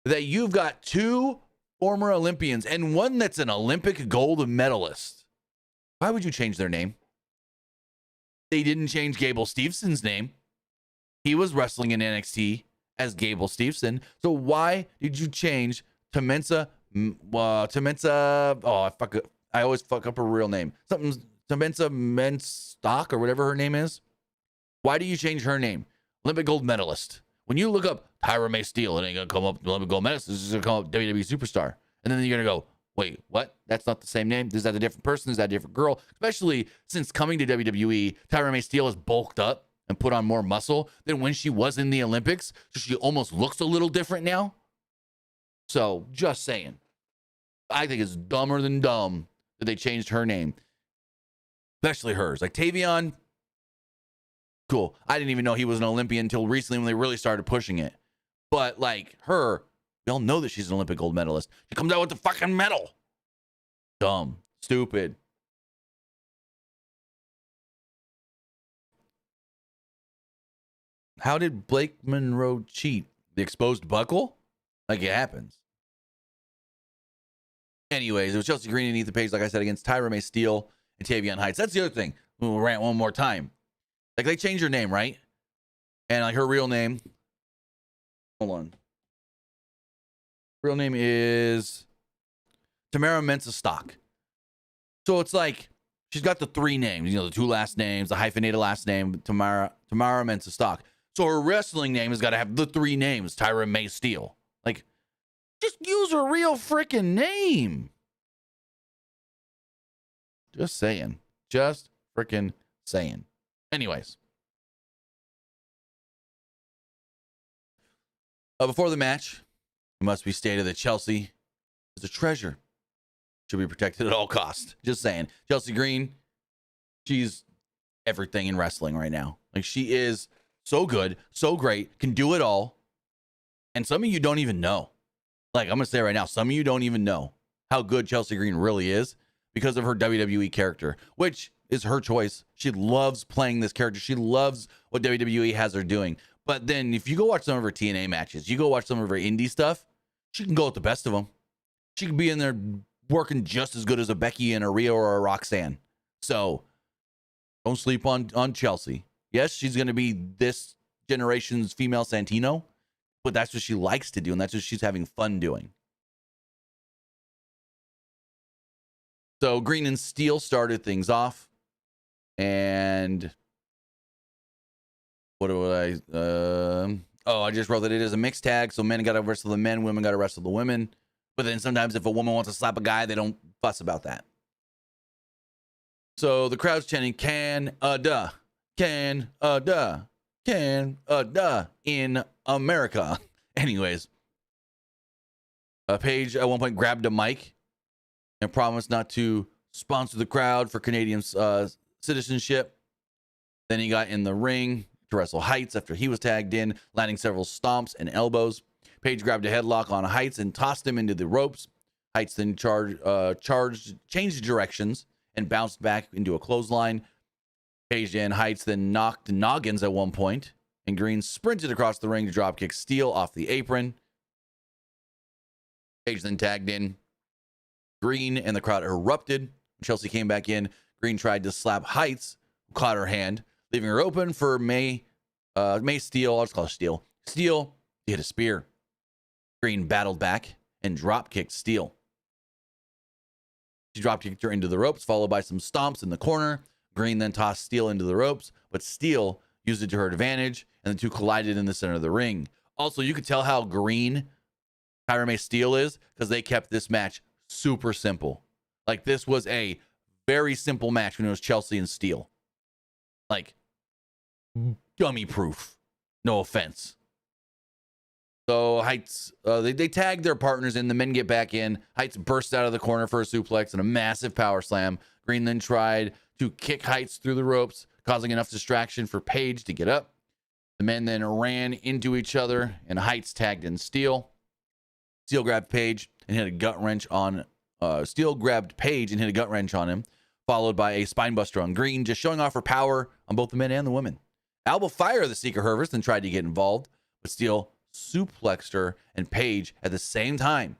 that you've got two former Olympians and one that's an Olympic gold medalist, why would you change their name? They didn't change Gable Stevenson's name. He was wrestling in NXT as Gable Stevenson. So why did you change Tamensa? I always fuck up her real name. Tamensa Menstock or whatever her name is. Why do you change her name? Olympic gold medalist. When you look up Tyra May Steele, it ain't gonna come up Olympic gold medalist. It's just gonna come up WWE superstar. And then you're gonna go, wait, what? That's not the same name. Is that a different person? Is that a different girl? Especially since coming to WWE, Tyra May Steele has bulked up and put on more muscle than when she was in the Olympics. So she almost looks a little different now. So just saying. I think it's dumber than dumb that they changed her name. Especially hers. Like Tavion, cool. I didn't even know he was an Olympian until recently when they really started pushing it. But like her, we all know that she's an Olympic gold medalist. She comes out with the fucking medal. Dumb. Stupid. How did Blake Monroe cheat? The exposed buckle? Like it happens. Anyways, it was Chelsea Green and Ethan Page, like I said, against Tyra May Steele and Tavion Heights. That's the other thing. We'll rant one more time. Like they changed her name, right? And like her real name. Hold on. Real name is Tamara Mensah Stock. So it's like she's got the three names, the two last names, the hyphenated last name, Tamara Mensah Stock. So her wrestling name has got to have the three names, Tyra May Steele. Like, just use her real freaking name. Just saying. Just freaking saying. Anyways. Before the match, it must be stated that Chelsea is a treasure. Should be protected at all costs. Just saying. Chelsea Green, she's everything in wrestling right now. Like, she is so good, so great, can do it all. And some of you don't even know. Like, I'm going to say right now, some of you don't even know how good Chelsea Green really is because of her WWE character, which is her choice. She loves playing this character. She loves what WWE has her doing. But then if you go watch some of her TNA matches, you go watch some of her indie stuff, she can go with the best of them. She can be in there working just as good as a Becky and a Rhea or a Roxanne. So don't sleep on Chelsea. Yes, she's going to be this generation's female Santino, but that's what she likes to do, and that's what she's having fun doing. So Green and Steele started things off, and what do I? I just wrote that it is a mixed tag, so men got to wrestle the men, women got to wrestle the women. But then sometimes if a woman wants to slap a guy, they don't fuss about that. So the crowd's chanting, Canada, Canada, Canada in America. Anyways, Paige at one point grabbed a mic and promised not to sponsor the crowd for Canadian citizenship. Then he got in the ring to wrestle Heights after he was tagged in, landing several stomps and elbows. Paige grabbed a headlock on Heights and tossed him into the ropes. Heights then changed directions and bounced back into a clothesline. Paige and Heights then knocked noggins at one point, and Green sprinted across the ring to dropkick Steele off the apron. Paige then tagged in Green, and the crowd erupted. Chelsea came back in. Green tried to slap Heights, who caught her hand, leaving her open for May Steele. I'll just call her Steele. Steele hit a spear. Green battled back and drop-kicked Steele. She drop-kicked her into the ropes, followed by some stomps in the corner. Green then tossed Steel into the ropes, but Steel used it to her advantage, and the two collided in the center of the ring. Also, you could tell how green Tyra May Steel is because they kept this match super simple. Like, this was a very simple match when it was Chelsea and Steel. Like, dummy proof. No offense. So Heights, they tag their partners in. The men get back in. Heights bursts out of the corner for a suplex and a massive power slam. Green then tried to kick Heights through the ropes, causing enough distraction for Paige to get up. The men then ran into each other, and Heights tagged in Steel. Steel grabbed Paige and hit a gut wrench on. Steel grabbed Paige and hit a gut wrench on him, followed by a spinebuster on Green, just showing off her power on both the men and the women. Alba Fire, the Seeker Hervers, then tried to get involved, but Steel suplexed her and Paige at the same time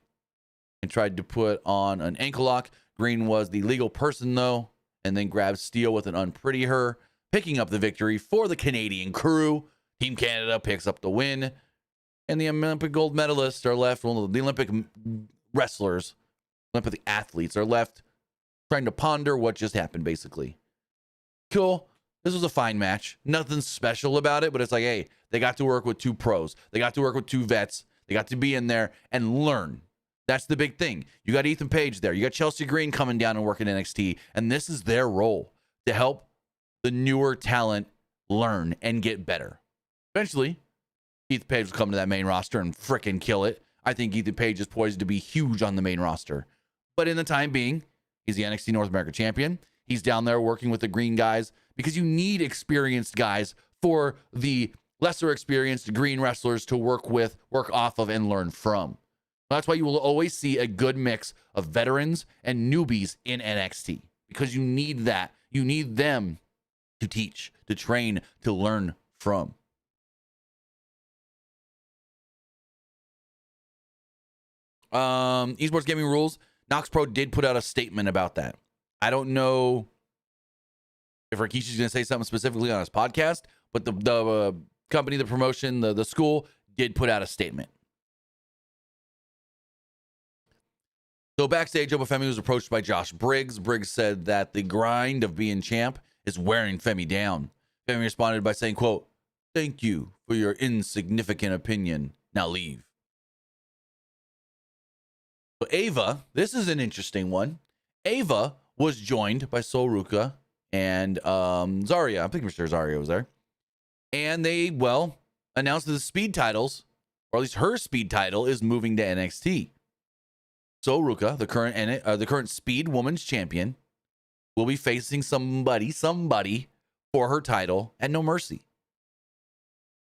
and tried to put on an ankle lock. Green was the legal person, though, and then grabbed Steel with an unpretty her, picking up the victory for the Canadian crew. Team Canada picks up the win, and the Olympic gold medalists are left, well, the Olympic wrestlers, Olympic athletes are left trying to ponder what just happened, basically. Cool. This was a fine match. Nothing special about it, but it's like, hey, they got to work with two pros. They got to work with two vets. They got to be in there and learn. That's the big thing. You got Ethan Page there. You got Chelsea Green coming down and working NXT, and this is their role to help the newer talent learn and get better. Eventually, Ethan Page will come to that main roster and frickin' kill it. I think Ethan Page is poised to be huge on the main roster. But in the time being, he's the NXT North America champion. He's down there working with the green guys because you need experienced guys for the lesser experienced green wrestlers to work with, work off of, and learn from. That's why you will always see a good mix of veterans and newbies in NXT because you need that. You need them to teach, to train, to learn from. Esports Gaming Rules. Nox Pro did put out a statement about that. I don't know if Rikishi's going to say something specifically on his podcast, but the company, the promotion, the school did put out a statement. So backstage, Oba Femi was approached by Josh Briggs. Briggs said that the grind of being champ is wearing Femi down. Femi responded by saying, quote, "Thank you for your insignificant opinion. Now leave." So Ava, this is an interesting one. Ava was joined by Sol Ruka and Zarya. I'm pretty sure Zarya was there. And they, well, announced that the speed titles, or at least her speed title, is moving to NXT. Sol Ruka, the current speed women's champion, will be facing somebody for her title at No Mercy.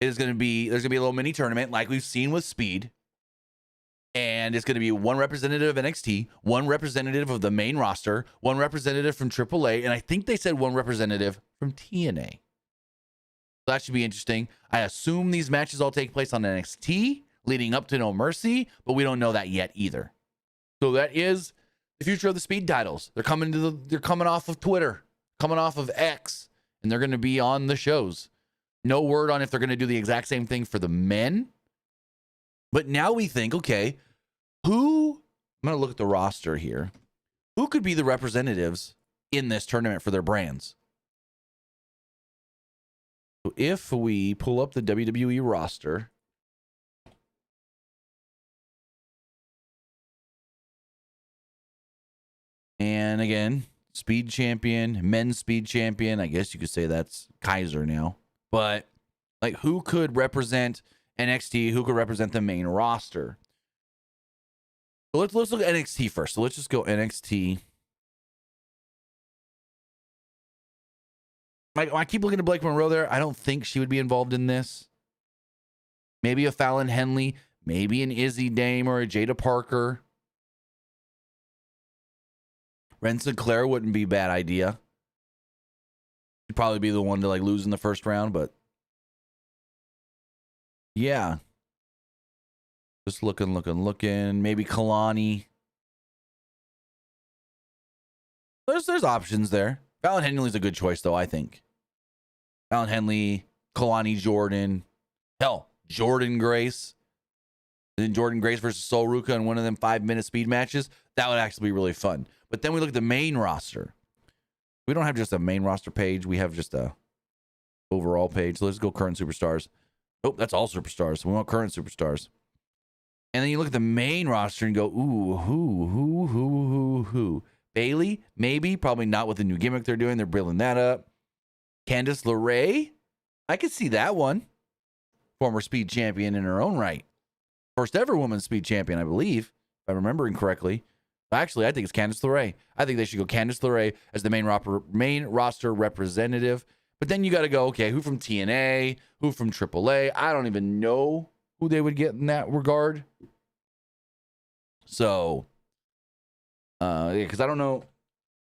There's going to be a little mini tournament like we've seen with Speed. And it's going to be one representative of NXT, one representative of the main roster, one representative from AAA, and I think they said one representative from TNA. So that should be interesting. I assume these matches all take place on NXT leading up to No Mercy, but we don't know that yet either. So that is the future of the speed titles. They're coming off of Twitter, coming off of X, and they're going to be on the shows. No word on if they're going to do the exact same thing for the men. But now we think, okay, I'm going to look at the roster here. Who could be the representatives in this tournament for their brands? So if we pull up the WWE roster, and again, speed champion, men's speed champion, I guess you could say that's Kaiser now. But like, who could represent NXT? Who could represent the main roster? So let's look at NXT first. So let's just go NXT. I keep looking at Blake Monroe there. I don't think she would be involved in this. Maybe a Fallon Henley, maybe an Izzy Dame or a Jada Parker. Ren Sinclair wouldn't be a bad idea. She'd probably be the one to like lose in the first round, but yeah. Just looking. Maybe Kalani. There's options there. Fallon Henley's a good choice, though, I think. Fallon Henley, Kalani Jordynne. Hell, Jordynne Grace. And then Jordynne Grace versus Sol Ruka in one of them 5-minute speed matches. That would actually be really fun. But then we look at the main roster. We don't have just a main roster page. We have just a overall page. So let's go current superstars. Oh, that's all superstars. We want current superstars. And then you look at the main roster and go, ooh, who? Bailey? Maybe. Probably not with the new gimmick they're doing. They're building that up. Candice LeRae? I could see that one. Former speed champion in her own right. First ever women's speed champion, I believe, if I'm remembering correctly. Actually, I think it's Candice LeRae. I think they should go Candice LeRae as the main roster representative. But then you got to go, okay, who from TNA? Who from AAA? I don't even know who they would get in that regard. So, because I don't know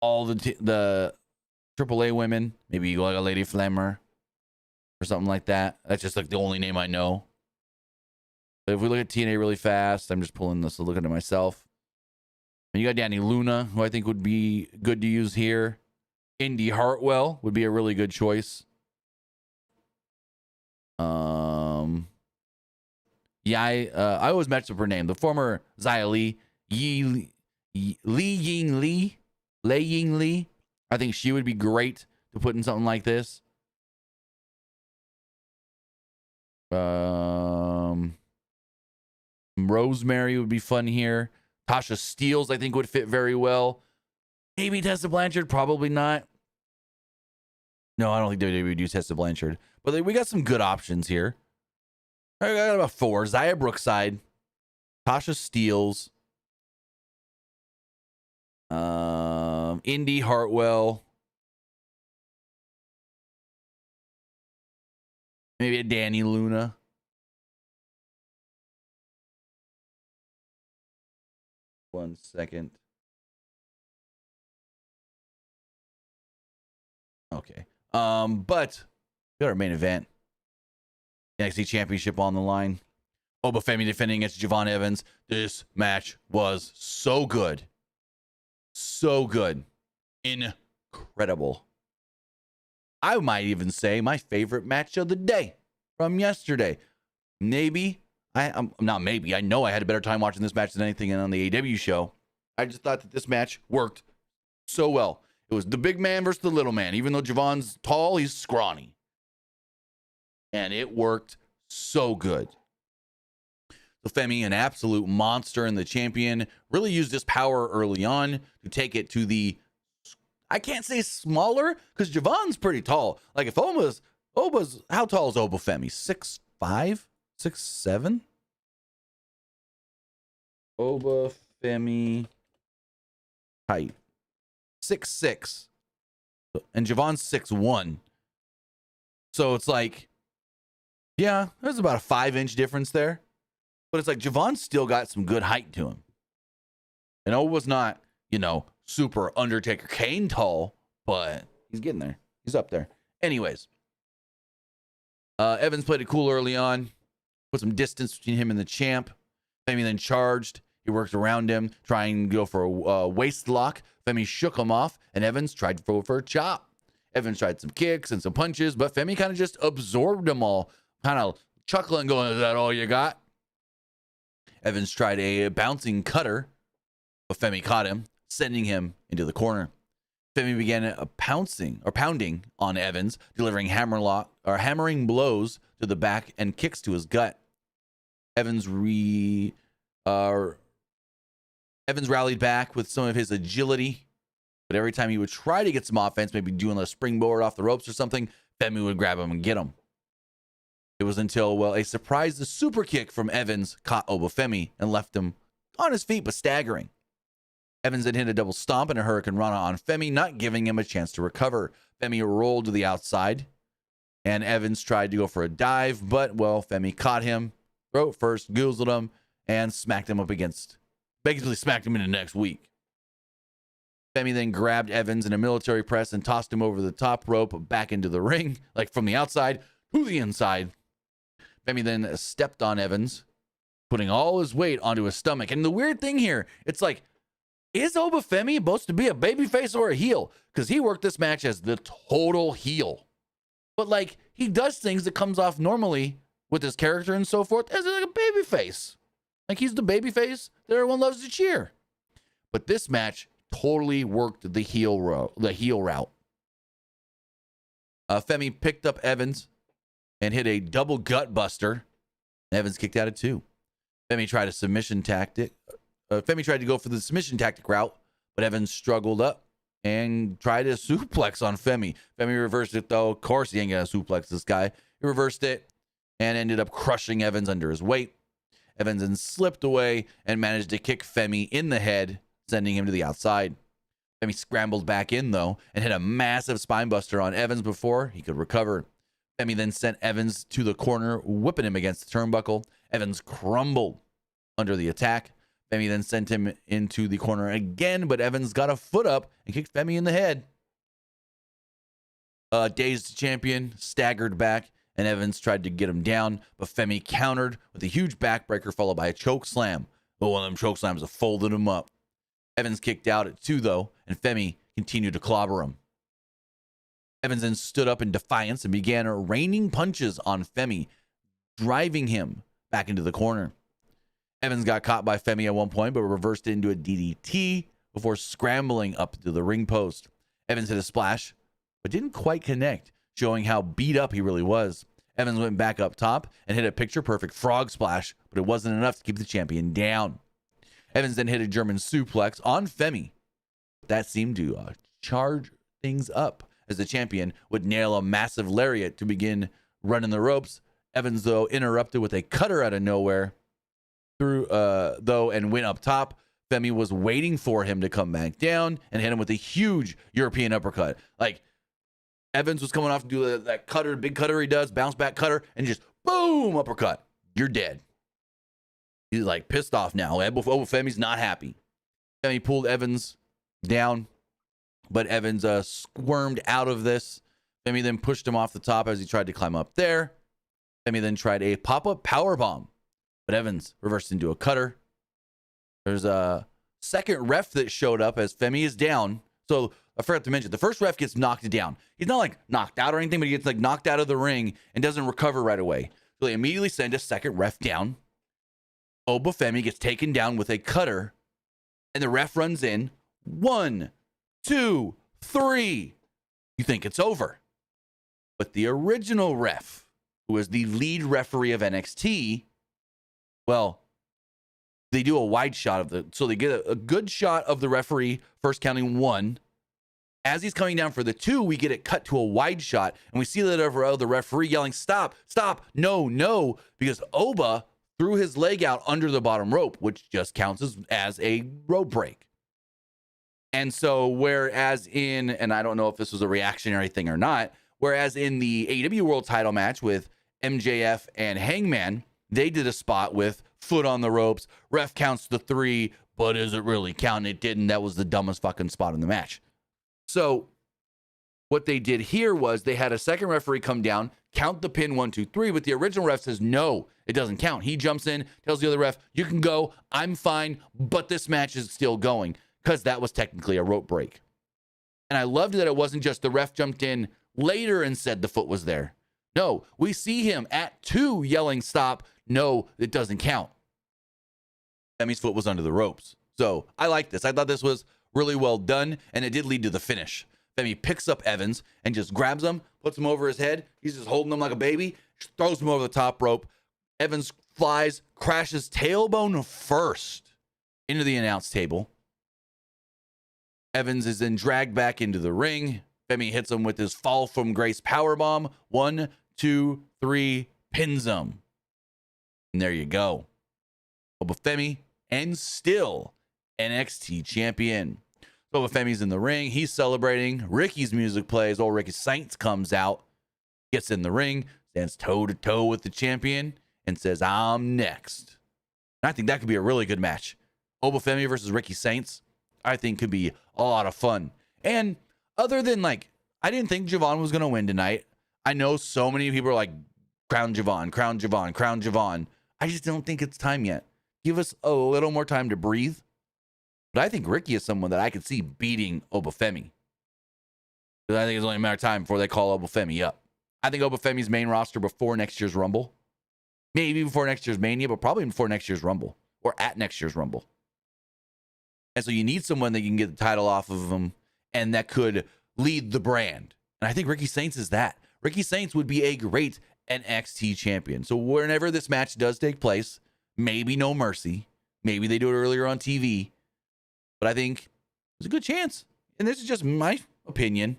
all the AAA women. Maybe you go like a Lady Flammer or something like that. That's just like the only name I know. But if we look at TNA really fast, I'm just pulling this to look at it myself. And you got Danny Luna, who I think would be good to use here. Indy Hartwell would be a really good choice. Yeah, I always mess up her name. The former Xia Li, Lei Ying Li. I think she would be great to put in something like this. Rosemary would be fun here. Tasha Steelz, I think, would fit very well. Maybe Tessa Blanchard, probably not. No, I don't think WWE would use Tessa Blanchard. But we got some good options here. I got about 4. Xia Brookside, Tasha Steelz, Indy Hartwell, maybe a Danny Luna. One second. Okay. But we got our main event. NXT Championship on the line. Obafemi defending against Javon Evans. This match was so good. So good. Incredible. I might even say my favorite match of the day from yesterday. Maybe. Not maybe. I know I had a better time watching this match than anything on the AEW show. I just thought that this match worked so well. It was the big man versus the little man. Even though Javon's tall, he's scrawny. And it worked so good. So Femi, an absolute monster, and the champion, really used his power early on to take it to the, I can't say smaller, because Javon's pretty tall. Like if Oba's, how tall is Obafemi? 6'5"? 6'7"? Obafemi height 6'6", and Javon's 6'1". So it's like, yeah, there's about a 5-inch difference there. But it's like Javon's still got some good height to him. And Oba's not, super Undertaker Kane tall, but he's getting there. He's up there. Anyways, Evans played it cool early on, put some distance between him and the champ. Femi then charged. He worked around him, trying to go for a waist lock. Femi shook him off, and Evans tried to go for a chop. Evans tried some kicks and some punches, but Femi kind of just absorbed them all, kind of chuckling, going, "Is that all you got?" Evans tried a bouncing cutter, but Femi caught him, sending him into the corner. Femi began pounding on Evans, delivering hammering blows to the back and kicks to his gut. Evans rallied back with some of his agility, but every time he would try to get some offense, maybe doing a springboard off the ropes or something, Femi would grab him and get him. It was until, a surprise super kick from Evans caught Obafemi and left him on his feet, but staggering. Evans then hit a double stomp and a Hurricane Rana on Femi, not giving him a chance to recover. Femi rolled to the outside, and Evans tried to go for a dive, but, Femi caught him, throat first, goozled him, and smacked him basically smacked him into next week. Femi then grabbed Evans in a military press and tossed him over the top rope back into the ring, like from the outside to the inside. Femi then stepped on Evans, putting all his weight onto his stomach. And the weird thing here, it's like, is Obafemi supposed to be a babyface or a heel? Because he worked this match as the total heel. But he does things that comes off normally with his character and so forth as like a babyface. Like he's the babyface that everyone loves to cheer. But this match totally worked the heel route. Femi picked up Evans and hit a double gut buster. Evans kicked out at 2. Femi tried a submission tactic. Femi tried to go for the submission tactic route, but Evans struggled up and tried a suplex on Femi. Femi reversed it, though. Of course, he ain't gonna suplex this guy. He reversed it and ended up crushing Evans under his weight. Evans then slipped away and managed to kick Femi in the head, sending him to the outside. Femi scrambled back in, though, and hit a massive spinebuster on Evans before he could recover. Femi then sent Evans to the corner, whipping him against the turnbuckle. Evans crumbled under the attack. Femi then sent him into the corner again, but Evans got a foot up and kicked Femi in the head. Dazed champion staggered back, and Evans tried to get him down, but Femi countered with a huge backbreaker followed by a choke slam. But one of them choke slams folded him up. Evans kicked out at 2, though, and Femi continued to clobber him. Evans then stood up in defiance and began raining punches on Femi, driving him back into the corner. Evans got caught by Femi at one point, but reversed it into a DDT before scrambling up to the ring post. Evans hit a splash, but didn't quite connect, showing how beat up he really was. Evans went back up top and hit a picture-perfect frog splash, but it wasn't enough to keep the champion down. Evans then hit a German suplex on Femi. That seemed to charge things up, as the champion would nail a massive lariat to begin running the ropes. Evans, though, interrupted with a cutter out of nowhere, and went up top. Femi was waiting for him to come back down and hit him with a huge European uppercut. Like, Evans was coming off to do that cutter, big cutter he does, bounce back cutter, and just boom, uppercut. You're dead. He's like pissed off now. Femi's not happy. Femi pulled Evans down, but Evans squirmed out of this. Femi then pushed him off the top as he tried to climb up there. Femi then tried a pop-up powerbomb, but Evans reversed into a cutter. There's a second ref that showed up as Femi is down. So I forgot to mention, the first ref gets knocked down. He's not like knocked out or anything, but he gets like knocked out of the ring and doesn't recover right away. So they immediately send a second ref down. Oba Femi gets taken down with a cutter, and the ref runs in. 1, 2, 3. You think it's over. But the original ref, who is the lead referee of NXT, well, they do a wide shot of so they get a good shot of the referee first counting 1. As he's coming down for the 2, we get it cut to a wide shot, and we see that over the referee yelling, stop, stop, no, no, because Oba threw his leg out under the bottom rope, which just counts as a rope break. And so whereas and I don't know if this was a reactionary thing or not, whereas in the AEW World title match with MJF and Hangman, they did a spot with foot on the ropes, ref counts the 3, but is it really counting? It didn't. That was the dumbest fucking spot in the match. So what they did here was they had a second referee come down, count the pin 1, 2, 3, but the original ref says, no, it doesn't count. He jumps in, tells the other ref, you can go, I'm fine, but this match is still going, because that was technically a rope break. And I loved that it wasn't just the ref jumped in later and said the foot was there. No, we see him at 2 yelling, stop, no, it doesn't count. Femi's foot was under the ropes. So I like this. I thought this was really well done, and it did lead to the finish. Femi picks up Evans and just grabs him, puts him over his head. He's just holding him like a baby, throws him over the top rope. Evans flies, crashes tailbone first into the announce table. Evans is then dragged back into the ring. Femi hits him with his fall from grace powerbomb. 1, 2, 3, pins him. And there you go. Oba Femi, and still NXT champion. Oba Femi's in the ring. He's celebrating. Ricky's music plays. Old Ricky Saints comes out, gets in the ring, stands toe-to-toe with the champion, and says, I'm next. And I think that could be a really good match. Oba Femi versus Ricky Saints, I think could be a lot of fun. And other than, like, I didn't think Javon was going to win tonight. I know so many people are like, crown Javon, crown Javon, crown Javon. I just don't think it's time yet. Give us a little more time to breathe. But I think Ricky is someone that I could see beating Oba Femi. Because I think it's only a matter of time before they call Oba Femi up. I think Oba Femi's main roster before next year's Rumble. Maybe before next year's Mania, but probably before next year's Rumble. Or at next year's Rumble. And so you need someone that you can get the title off of them and that could lead the brand. And I think Ricky Saints is that. Ricky Saints would be a great NXT champion. So whenever this match does take place, maybe No Mercy, maybe they do it earlier on TV, but I think there's a good chance, and this is just my opinion,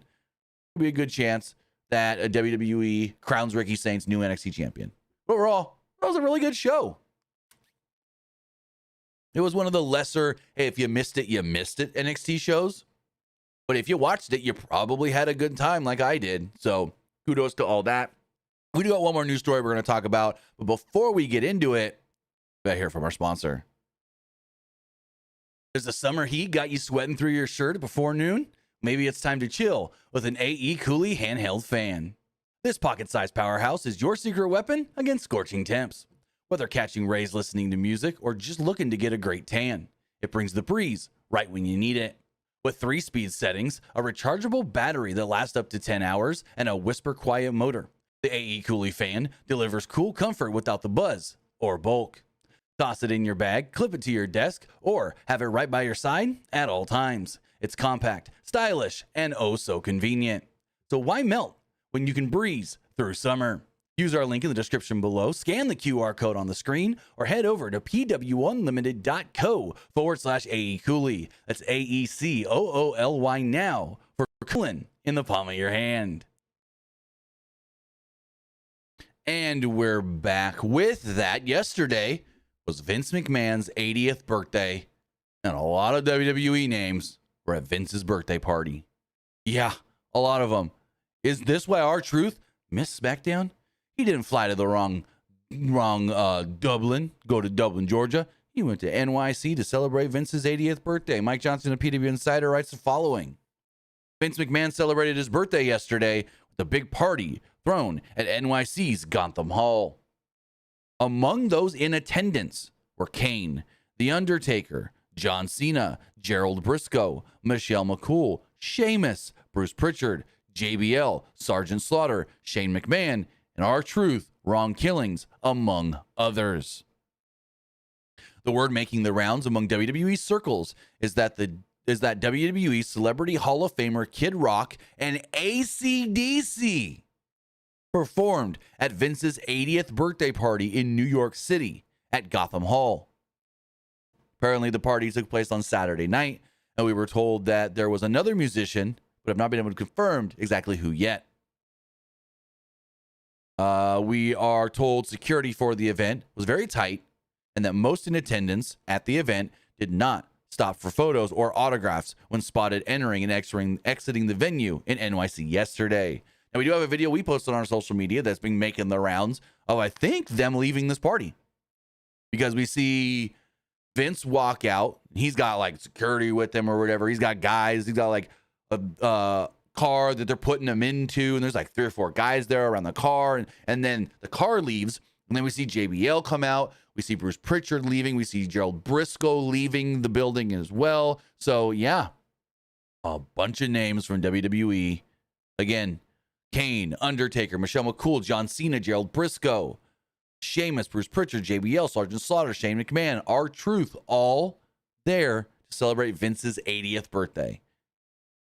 it'll be a good chance that a WWE crowns Ricky Saints new NXT champion. But overall, that was a really good show. It was one of the lesser, hey, if you missed it, NXT shows. But if you watched it, you probably had a good time like I did. So kudos to all that. We do got one more news story we're going to talk about. But before we get into it, we got to hear from our sponsor. Does the summer heat got you sweating through your shirt before noon? Maybe it's time to chill with an AECOOLY handheld fan. This pocket-sized powerhouse is your secret weapon against scorching temps. Whether catching rays listening to music or just looking to get a great tan, it brings the breeze right when you need it. With 3-speed settings, a rechargeable battery that lasts up to 10 hours, and a whisper-quiet motor, the AECOOLY fan delivers cool comfort without the buzz or bulk. Toss it in your bag, clip it to your desk, or have it right by your side at all times. It's compact, stylish, and oh so convenient. So why melt when you can breeze through summer? Use our link in the description below, scan the QR code on the screen, or head over to pwunlimited.co/AECOOLY. That's AECOOLY now for cooling in the palm of your hand. And we're back with that. Yesterday was Vince McMahon's 80th birthday, and a lot of WWE names were at Vince's birthday party. Yeah, a lot of them. Is this why R-Truth missed SmackDown? He didn't fly to the wrong Dublin, go to Dublin, Georgia. He went to NYC to celebrate Vince's 80th birthday. Mike Johnson of PWU Insider writes the following. Vince McMahon celebrated his birthday yesterday with a big party thrown at NYC's Gotham Hall. Among those in attendance were Kane, The Undertaker, John Cena, Gerald Briscoe, Michelle McCool, Sheamus, Bruce Pritchard, JBL, Sergeant Slaughter, Shane McMahon, and R-Truth, Ron Killings, among others. The word making the rounds among WWE circles is that WWE Celebrity Hall of Famer Kid Rock and AC/DC performed at Vince's 80th birthday party in New York City at Gotham Hall. Apparently, the party took place on Saturday night, and we were told that there was another musician, but have not been able to confirm exactly who yet. We are told security for the event was very tight, and that most in attendance at the event did not stop for photos or autographs when spotted entering and exiting the venue in NYC yesterday. Now, we do have a video we posted on our social media that's been making the rounds of, I think, them leaving this party. Because we see Vince walk out. He's got, like, security with him or whatever. He's got guys. He's got, like, a car that they're putting him into, and there's like 3 or 4 guys there around the car, and then the car leaves, and then we see JBL come out, we see Bruce Pritchard leaving, we see Gerald Briscoe leaving the building as well. So yeah, a bunch of names from WWE. Again, Kane, Undertaker, Michelle McCool, John Cena, Gerald Briscoe, Sheamus, Bruce Pritchard, JBL, Sergeant Slaughter, Shane McMahon, R-Truth, all there to celebrate Vince's 80th birthday.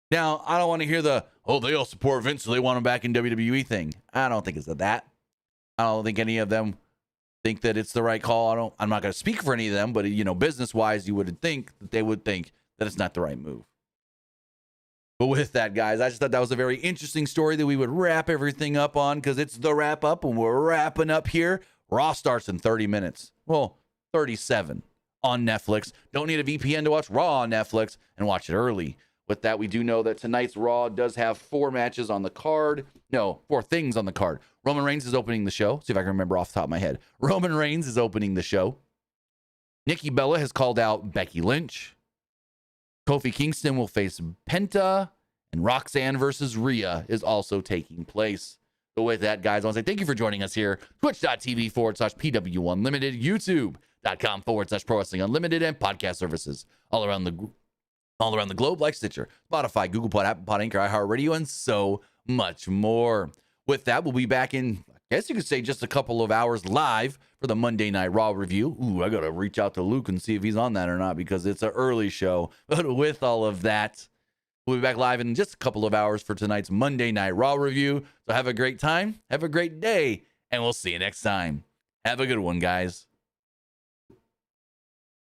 Now, I don't want to hear they all support Vince, so they want him back in WWE thing. I don't think it's that. I don't think any of them think that it's the right call. I'm not going to speak for any of them, but, business-wise, you would think that they would think that it's not the right move. But with that, guys, I just thought that was a very interesting story that we would wrap everything up on, because it's the wrap-up, and we're wrapping up here. Raw starts in 30 minutes. Well, 37 on Netflix. Don't need a VPN to watch Raw on Netflix, and watch it early. With that, we do know that tonight's Raw does have 4 matches on the card. No, 4 things on the card. Roman Reigns is opening the show. See if I can remember off the top of my head. Roman Reigns is opening the show. Nikki Bella has called out Becky Lynch. Kofi Kingston will face Penta. And Roxanne versus Rhea is also taking place. So with that, guys, I want to say thank you for joining us here. Twitch.tv/PWU Unlimited. YouTube.com/Pro Wrestling Unlimited. And podcast services all around the globe, like Stitcher, Spotify, Google Pod, Apple Pod, Anchor, iHeartRadio, and so much more. With that, we'll be back in, I guess you could say, just a couple of hours live for the Monday Night Raw review. Ooh, I got to reach out to Luke and see if he's on that or not, because it's an early show. But with all of that, We'll be back live in just a couple of hours for tonight's Monday Night Raw review. So have a great time, have a great day, and we'll see you next time. Have a good one, guys.